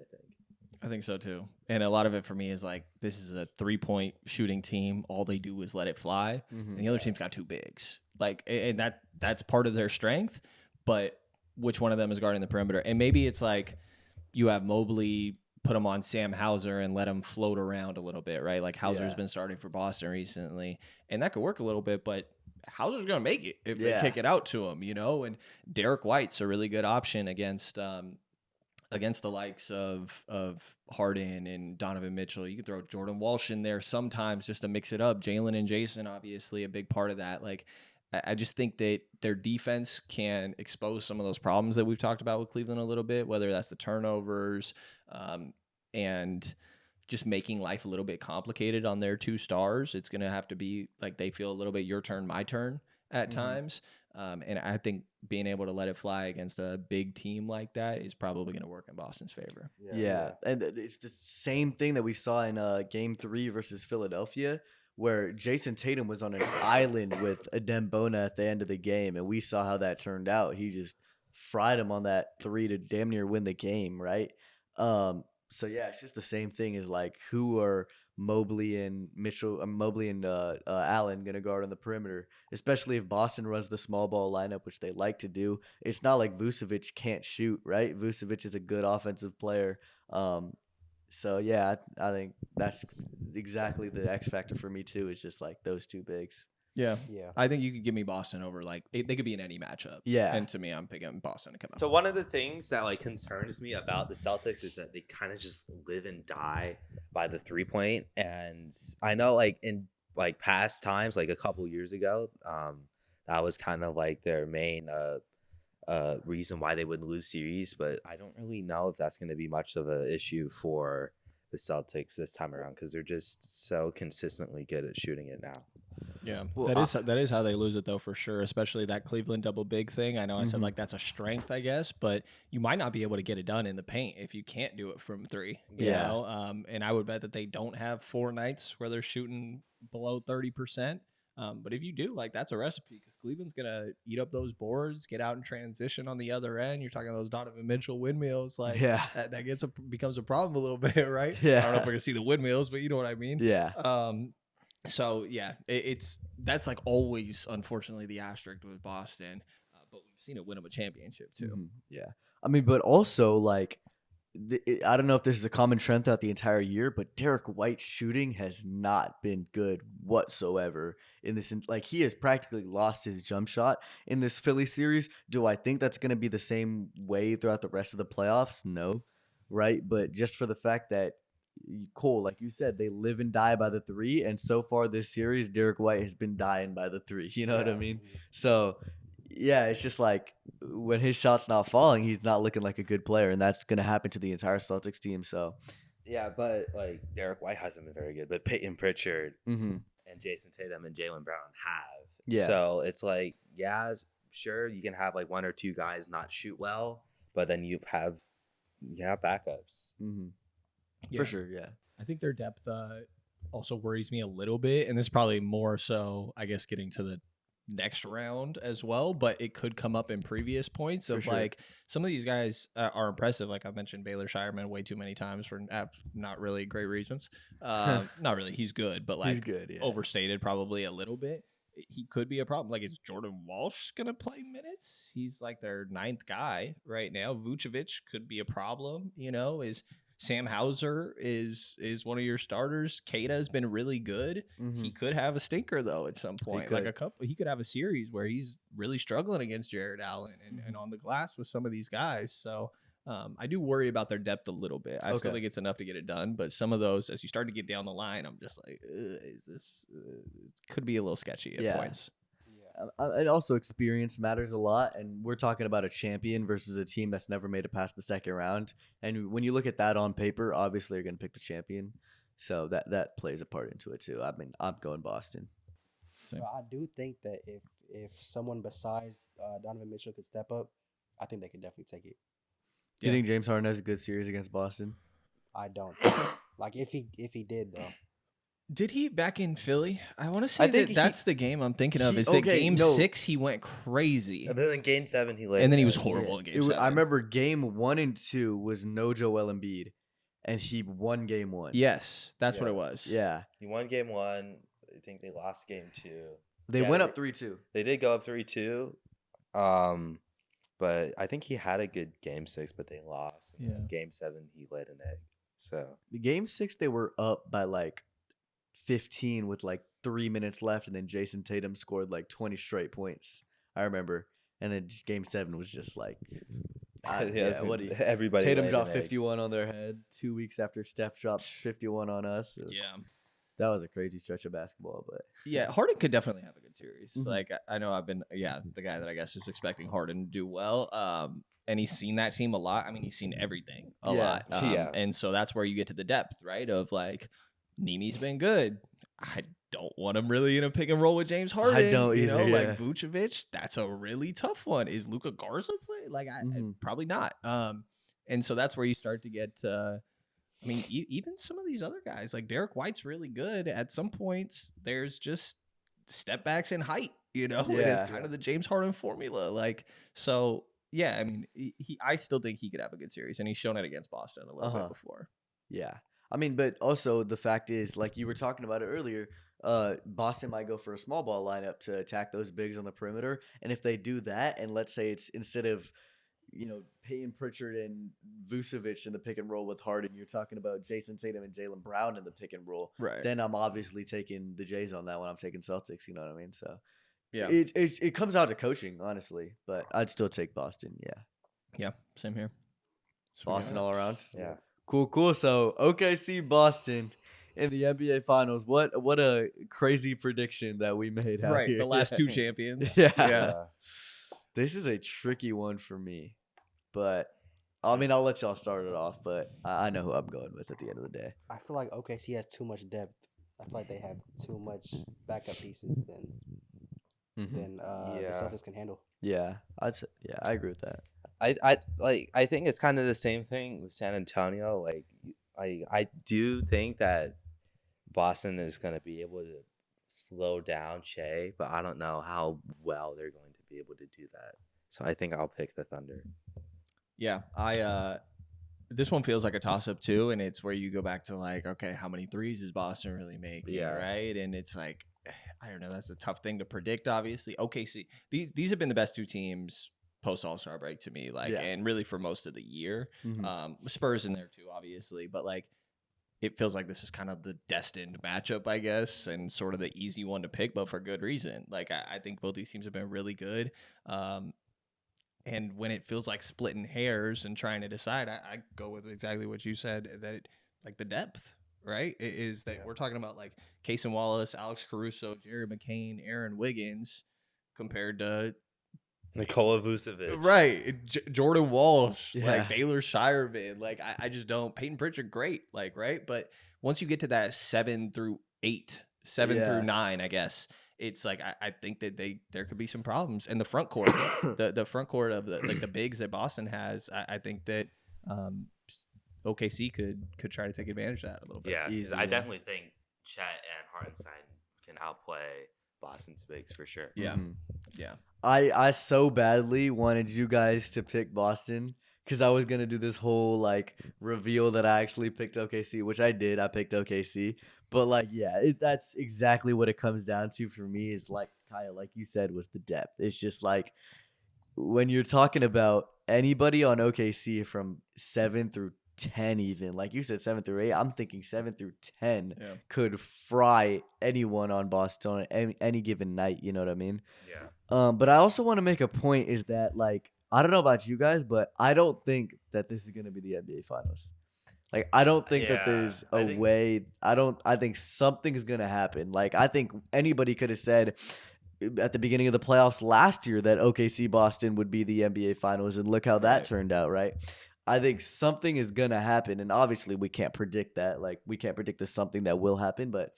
I think so too. And a lot of it for me is like, this is a 3-point shooting team. All they do is let it fly. And the other team's got two bigs. Like, and that's part of their strength, but which one of them is guarding the perimeter? And maybe it's like you have Mobley, put him on Sam Hauser and let him float around a little bit, right? Like Hauser's been starting for Boston recently, and that could work a little bit, but Hauser's going to make it if they kick it out to him, you know? And Derek White's a really good option against the likes of Harden and Donovan Mitchell. You can throw Jordan Walsh in there sometimes just to mix it up. Jalen and Jason, obviously, a big part of that. Like, I just think that their defense can expose some of those problems that we've talked about with Cleveland a little bit, whether that's the turnovers and just making life a little bit complicated on their two stars. It's going to have to be like they feel a little bit your turn, my turn at times. And I think being able to let it fly against a big team like that is probably going to work in Boston's favor. Yeah. And it's the same thing that we saw in Game 3 versus Philadelphia, where Jason Tatum was on an island with Adem Bona at the end of the game, and we saw how that turned out. He just fried him on that 3 to damn near win the game, right? So yeah, it's just the same thing as like, who are Mobley and Allen gonna guard on the perimeter, especially if Boston runs the small ball lineup, which they like to do. It's not like Vucevic can't shoot, right? Vucevic is a good offensive player. So yeah, I think that's exactly the X factor for me too. It's just like those two bigs. Yeah. I think you could give me Boston over they could be in any matchup. Yeah. And to me, I'm picking Boston to come out. So one of the things that like concerns me about the Celtics is that they kind of just live and die by the 3-point. And I know like in like past times, like a couple years ago, that was kind of like their main reason why they would lose series. But I don't really know if that's going to be much of an issue for the Celtics this time around, because they're just so consistently good at shooting it now. Yeah, well, that is how they lose it though, for sure. Especially that Cleveland double big thing. I know I said like that's a strength, I guess, but you might not be able to get it done in the paint if you can't do it from 3. You know? And I would bet that they don't have 4 nights where they're shooting below 30%. But if you do, like that's a recipe, because Cleveland's gonna eat up those boards, get out in transition on the other end. You're talking those Donovan Mitchell windmills, like that becomes a problem a little bit, right? Yeah, I don't know if we're gonna see the windmills, but you know what I mean. Yeah. So yeah, that's like always, unfortunately, the asterisk with Boston, but we've seen it win them a championship too. Yeah, I mean, but also like, I don't know if this is a common trend throughout the entire year, but Derek White's shooting has not been good whatsoever in this. Like, he has practically lost his jump shot in this Philly series. Do I think that's going to be the same way throughout the rest of the playoffs? No, right? But just for the fact that Cole, like you said, they live and die by the three, and so far this series, Derek White has been dying by the three. You know what I mean? So, yeah, it's just like when his shot's not falling, he's not looking like a good player, and that's gonna happen to the entire Celtics team. So, yeah, but like Derek White hasn't been very good, but Peyton Pritchard mm-hmm. and Jason Tatum and Jaylen Brown have. Yeah. So it's like, yeah, sure, you can have like one or two guys not shoot well, but then you have backups. Mm-hmm. Yeah. For sure, yeah. I think their depth also worries me a little bit, and this is probably more so, I guess, getting to the next round as well, but it could come up in previous points of like some of these guys are impressive. Like I mentioned Baylor Shireman way too many times for not really great reasons. Not really. He's good, but like he's good, yeah. Overstated probably a little bit. He could be a problem. Like, is Jordan Walsh going to play minutes? He's like their 9th guy right now. Vucevic could be a problem, is Sam Hauser is one of your starters. Keita has been really good. Mm-hmm. He could have a stinker though at some point. He could have a series where he's really struggling against Jared Allen and on the glass with some of these guys. So I do worry about their depth a little bit. I still think it's enough to get it done, but some of those, as you start to get down the line, I'm just like, is this could be a little sketchy at points. And also experience matters a lot, and we're talking about a champion versus a team that's never made it past the second round. And when you look at that on paper, obviously you're going to pick the champion, so that plays a part into it too. I mean, I'm going Boston. So I do think that if someone besides Donovan Mitchell could step up, I think they could definitely take it. Do you think James Harden has a good series against Boston? I don't. Like if he did though. Did he back in Philly? I want to say that's the game I'm thinking of. Game 6 he went crazy. And then in Game 7 he laid. And then he was horrible in Game 7. I remember Game 1 and 2 was no Joel Embiid, and he won Game 1. Yes, that's what it was. Yeah. He won Game 1. I think they lost Game 2. They went up 3-2. They did go up 3-2. But I think he had a good Game 6, but they lost. Yeah. Game 7 he laid an egg. So Game 6 they were up by like 15 with like 3 minutes left, and then Jason Tatum scored like 20 straight points. I remember, and then Game 7 was just like, everybody. Tatum dropped 51 on their head 2 weeks after Steph dropped 51 on us. That was a crazy stretch of basketball, but Harden could definitely have a good series. Mm-hmm. Like I know I've been the guy that I guess is expecting Harden to do well. And he's seen that team a lot. I mean, he's seen everything a lot. And so that's where you get to the depth, right? Of like, Nimi's been good. I don't want him really in a pick and roll with James Harden. I don't either. Like Vucevic, that's a really tough one. Is Luka Garza play? Like, probably not. And so that's where you start to get. I mean, even some of these other guys, like Derek White's really good. At some points, there's just step backs in height. It's kind of the James Harden formula. Like, so yeah. I mean, I still think he could have a good series, and he's shown it against Boston a little bit before. Yeah. I mean, but also the fact is, like you were talking about it earlier, Boston might go for a small ball lineup to attack those bigs on the perimeter. And if they do that, and let's say it's instead of, Peyton Pritchard and Vucevic in the pick and roll with Harden, you're talking about Jason Tatum and Jaylen Brown in the pick and roll. Right. Then I'm obviously taking the Jays on that one. I'm taking Celtics, you know what I mean? So yeah, it comes out to coaching, honestly, but I'd still take Boston. Yeah. Yeah. Same here. Boston all around. Yeah. Cool. So OKC Boston in the NBA Finals. What a crazy prediction that we made out here. The last two champions. Yeah. This is a tricky one for me, but I mean, I'll let y'all start it off, but I know who I'm going with at the end of the day. I feel like OKC has too much depth. I feel like they have too much backup pieces than the Celtics can handle. Yeah, I agree with that. I think it's kind of the same thing with San Antonio. Like, I do think that Boston is going to be able to slow down Shea, but I don't know how well they're going to be able to do that. So I think I'll pick the Thunder. Yeah, this one feels like a toss-up too, and it's where you go back to like, okay, how many threes is Boston really making, right? And it's like, I don't know, that's a tough thing to predict, obviously. OKC, these have been the best two teams post All-Star break to me, and really for most of the year. Spurs in there too, obviously, but like, it feels like this is kind of the destined matchup, I guess, and sort of the easy one to pick, but for good reason. Like, I think both these teams have been really good. And when it feels like splitting hairs and trying to decide, I go with exactly what you said, that like the depth, right? Is that we're talking about like Cason Wallace, Alex Caruso, Jerry McCain, Aaron Wiggins, compared to Nikola Vucevic, right? Jordan Walsh, like Baylor Shireman, like I just don't. Peyton Pritchard, great, like right, but once you get to that 7 through 8, 7 through 9, I guess it's like I think that there could be some problems in the front court, the front court of the bigs that Boston has. I think that OKC could try to take advantage of that a little bit. Yeah, I definitely think Chet and Hartenstein can outplay Boston's bigs for sure. Yeah, yeah. I so badly wanted you guys to pick Boston because I was gonna do this whole like reveal that I actually picked OKC, which I did. I picked OKC, but like that's exactly what it comes down to for me. Is like Kyle, like you said, was the depth. It's just like when you're talking about anybody on OKC from 7 through 10, even like you said 7 through 8, I'm thinking 7 through 10 could fry anyone on Boston on any given night. You know what I mean? Yeah. But I also want to make a point is that like I don't know about you guys, but I don't think that this is gonna be the NBA Finals. Like I don't think that there's a way. I think something's gonna happen. Like I think anybody could have said at the beginning of the playoffs last year that OKC Boston would be the NBA Finals, and look how that turned out, right? I think something is gonna happen, and obviously we can't predict that. Like we can't predict the something that will happen, but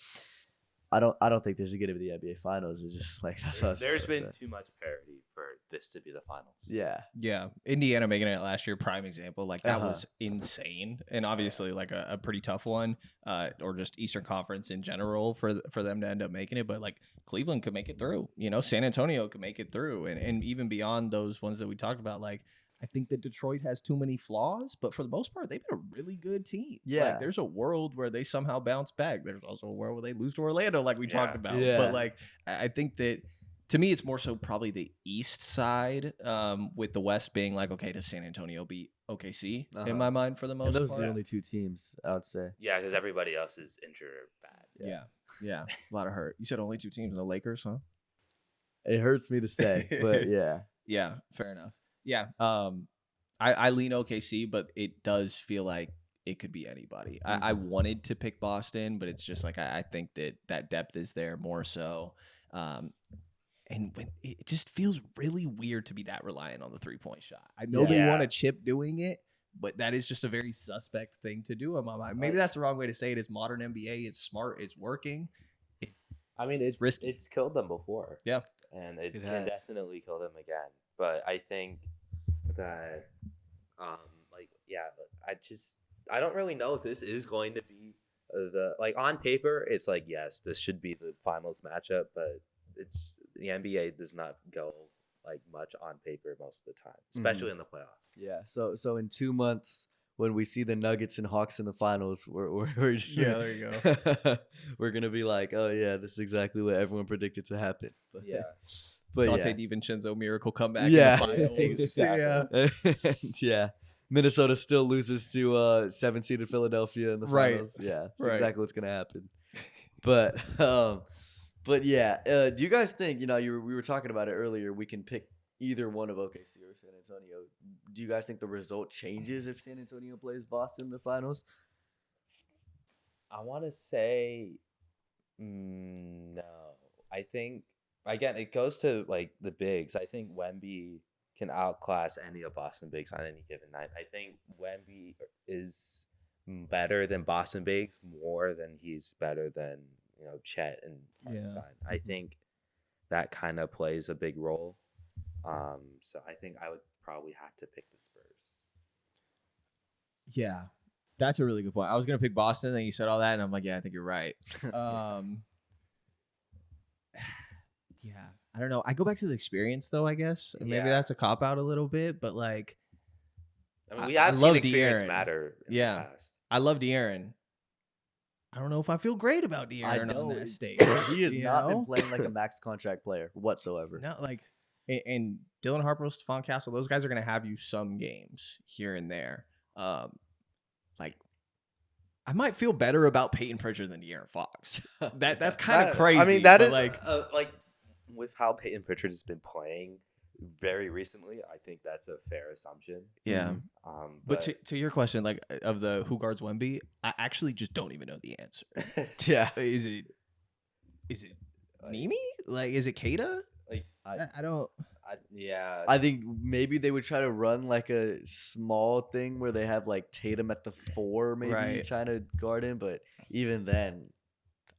I don't think this is gonna be the NBA Finals. It's just like there's been too much parity for this to be the finals. Yeah. Indiana making it last year, prime example. Like that was insane, and obviously like a pretty tough one, or just Eastern Conference in general for them to end up making it. But like Cleveland could make it through. You know, San Antonio could make it through, and even beyond those ones that we talked about, like. I think that Detroit has too many flaws, but for the most part, they've been a really good team. Yeah. Like, there's a world where they somehow bounce back. There's also a world where they lose to Orlando, like we talked about. Yeah. But, like, I think that, to me, it's more so probably the East side, with the West being like, okay, does San Antonio beat OKC in my mind for the most part? Those are the only two teams, I would say. Yeah, because everybody else is injured or bad. Yeah. A lot of hurt. You said only two teams, the Lakers, huh? It hurts me to say, but yeah. Yeah, fair enough. Yeah, I lean OKC, but it does feel like it could be anybody. I wanted to pick Boston, but it's just like I think that depth is there more so, and when it just feels really weird to be that reliant on the 3-point shot. I know they want a chip doing it, but that is just a very suspect thing to do in my mind. Maybe that's the wrong way to say it. It's modern NBA. It's smart. It's working. I mean, it's risky. It's killed them before. Yeah, and it can definitely kill them again. But I think that, I don't really know if this is going to be on paper, it's like, yes, this should be the finals matchup, but the NBA does not go like much on paper most of the time, especially in the playoffs. Yeah. So in 2 months, when we see the Nuggets and Hawks in the finals, we're just there you go. We're gonna be like, oh yeah, this is exactly what everyone predicted to happen. But, But Dante DiVincenzo miracle comeback in the finals. Exactly. Yeah. Minnesota still loses to 7-seeded Philadelphia in the finals. Yeah, that's exactly what's gonna happen. But yeah, do you guys think, we were talking about it earlier, we can pick either one of OKC or San Antonio? Do you guys think the result changes if San Antonio plays Boston in the finals? I want to say no. I think, again, it goes to like the bigs. I think Wemby can outclass any of Boston bigs on any given night. I think Wemby is better than Boston bigs more than he's better than Chet and Hartenstein. I think that kind of plays a big role. So I think I would probably have to pick the Spurs. Yeah, that's a really good point. I was gonna pick Boston, and you said all that, and I'm like, yeah, I think you're right. Yeah, I don't know. I go back to the experience, though, I guess. Maybe that's a cop-out a little bit, but, like... I mean, we have seen experience matter in the past. I love De'Aaron. I don't know if I feel great about De'Aaron on that stage. He has not been playing like a max contract player whatsoever. No, like... And Dylan Harper, Stephon Castle, those guys are going to have you some games here and there. Like... I might feel better about Peyton Pritchard than De'Aaron Fox. That's kind of crazy. I mean, that is... like with how Peyton Pritchard has been playing, very recently, I think that's a fair assumption. Yeah. But to your question, like of the who guards Wemby, I actually just don't even know the answer. Yeah. Is it Nimi? Like, is it Keita? like I don't. yeah, I think maybe they would try to run like a small thing where they have like Tatum at the 4, maybe Right. trying to guard him. But even then,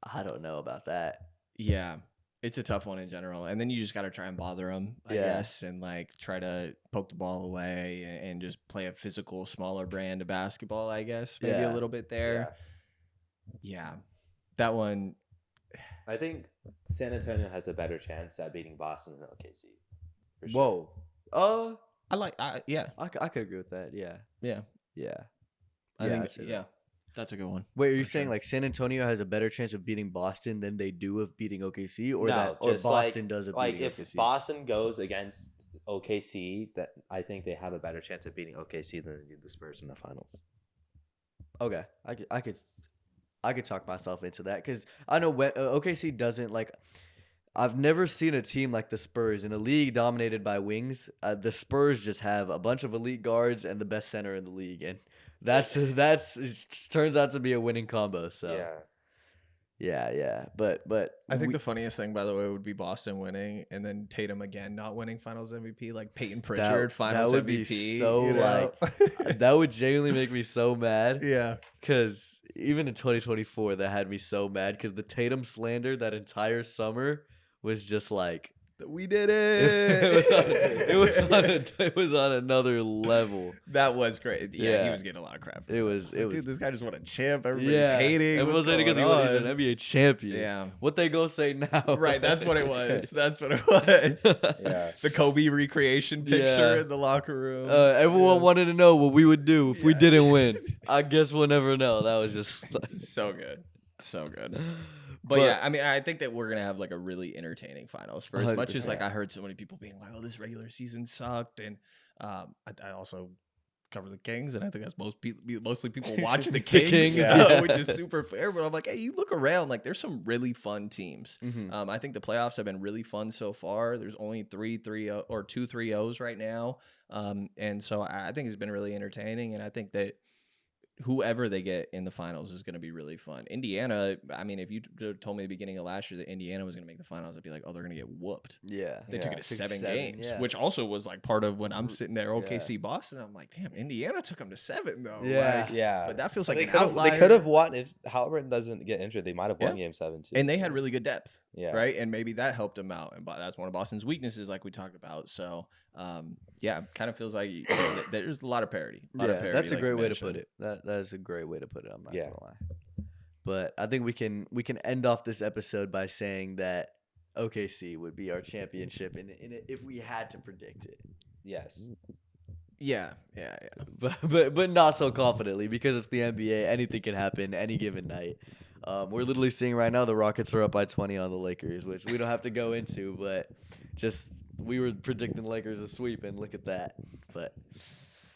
I don't know about that. Yeah. It's a tough one in general. And then you just got to try and bother them, I guess, and like try to poke the ball away and just play a physical, smaller brand of basketball, I guess. Maybe a little bit there. Yeah. That one. I think San Antonio has a better chance at beating Boston than OKC. For sure. Whoa. Yeah. I could agree with that. Yeah. Yeah. Yeah. I Yeah, think, I'd say yeah. that. That's a good one. Wait, are you for saying sure. like San Antonio has a better chance of beating Boston than they do of beating OKC, or No, or just Boston does of like beating if OKC? Boston goes against OKC, that I think they have a better chance of beating OKC than they do the Spurs in the finals. Okay, I could talk myself into that because I know OKC doesn't like. I've never seen a team like the Spurs in a league dominated by wings. The Spurs just have a bunch of elite guards and the best center in the league, and that's it turns out to be a winning combo. So yeah. But I think the funniest thing, by the way, would be Boston winning and then Tatum again not winning Finals MVP, like Peyton Pritchard Finals that would MVP. be so you know? that would genuinely make me so mad. Yeah. Because even in 2024, that had me so mad because the Tatum slander that entire summer was just like We did it. it was on another level. That was great. Yeah, he Yeah. was getting a lot of crap. It was Dude, this guy just won a champ. Everybody's yeah. hating. Everyone's What's hating because going he's on? an NBA champion. Yeah. What they go say now? Right, that's what it was. That's what it was. Yeah. The Kobe recreation picture Yeah. in the locker room. Everyone wanted to know what we would do if we didn't win. I guess we'll never know. That was just So good. So good. But yeah, I mean, I think that we're gonna have like a really entertaining finals. For as much as 100%. like I heard so many people being like, "Oh, this regular season sucked," and I also cover the Kings, and I think that's mostly people watching the Kings, Kings, so, which is super fair. But I'm like, hey, you look around, like there's some really fun teams. Mhm. I think the playoffs have been really fun so far. There's only 2 3-0s right now, and so I think it's been really entertaining, and I think that whoever they get in the finals is going to be really fun. Indiana, I mean, if you told me at the beginning of last year that Indiana was going to make the finals, I'd be like, oh, they're going to get whooped. Yeah. They took it to 7 games, yeah. which also was like part of when I'm sitting there, OKC Boston. I'm like, damn, Indiana took them to 7 though. Yeah. Like, Yeah. but that feels like they an could have outlier. they could have won if Halliburton doesn't get injured. They might have won Yeah. Game 7 too. And they had really good depth, Yeah. right? And maybe that helped them out. And that's one of Boston's weaknesses, like we talked about. So, yeah, kind of feels like there's a lot of parity. That's a like great you way to mentioned. put it. That is a great way to put it. I'm not Yeah. gonna lie. But I think we can end off this episode by saying that OKC would be our championship, if we had to predict it. Yes. Yeah. But not so confidently because it's the NBA. Anything can happen any given night. We're literally seeing right now the Rockets are up by 20 on the Lakers, which we don't have to go into, but just we were predicting the Lakers a sweep, and look at that. But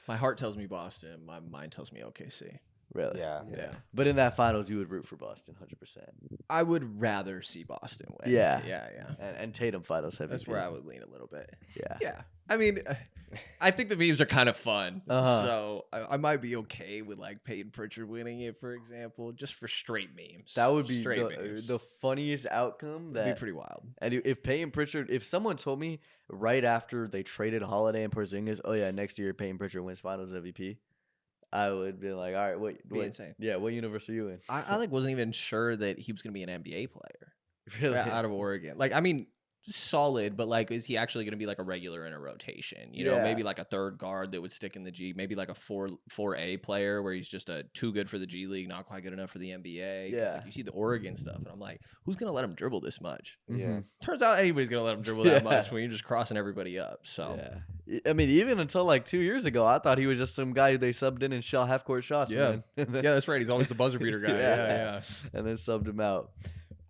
My heart tells me Boston. My mind tells me OKC. really, Yeah. Yeah. But in that finals, you would root for Boston, 100%. I would rather see Boston win. Yeah. Yeah. And Tatum finals MVP. That's where I would lean a little bit. Yeah. Yeah. I mean, I think the memes are kind of fun. Uh-huh. So I might be okay with like Peyton Pritchard winning it, for example, just for straight memes. That would be straight memes. the funniest outcome. That'd That be pretty wild. and if Peyton Pritchard, if someone told me right after they traded Holiday and Porzingis, oh yeah, next year Peyton Pritchard wins Finals MVP, I would be like, all right, what? Be insane. Yeah, what universe are you in? I like wasn't even sure that he was going to be an NBA player Really? out of Oregon. Like, I mean, solid, but like, is he actually going to be like a regular in a rotation? You know, Yeah. maybe like a third guard that would stick in the G, maybe like a 4A player where he's just too good for the G League, not quite good enough for the NBA. 'Cause, Yeah. like, you see the Oregon stuff, and I'm like, who's going to let him dribble this much? Yeah. Turns out anybody's going to let him dribble that much when you're just crossing everybody up. So, Yeah. I mean, even until like 2 years ago, I thought he was just some guy who they subbed in and shot half court shots. Yeah. and then, yeah, that's right. He's always the buzzer beater guy. Yeah. and then subbed him out.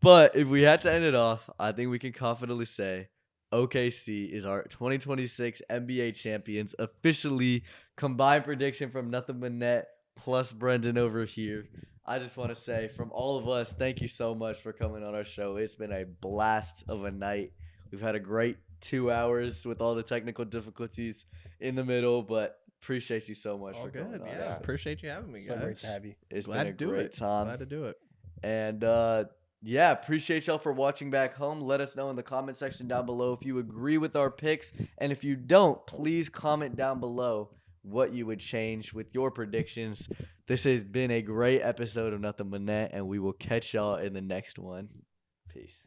But if we had to end it off, I think we can confidently say OKC is our 2026 NBA champions. Officially, combined prediction from Nothin but Net plus Brenden over here. I just want to say from all of us, thank you so much for coming on our show. It's been a blast of a night. We've had a great 2 hours with all the technical difficulties in the middle, but appreciate you so much All for good. coming on. Yeah, appreciate you having me, guys. So great to have you. It's Glad been a to do great it. time. Glad to do it. And yeah, appreciate y'all for watching back home. Let us know in the comment section down below if you agree with our picks. And if you don't, please comment down below what you would change with your predictions. This has been a great episode of Nothing But Net, and we will catch y'all in the next one. Peace.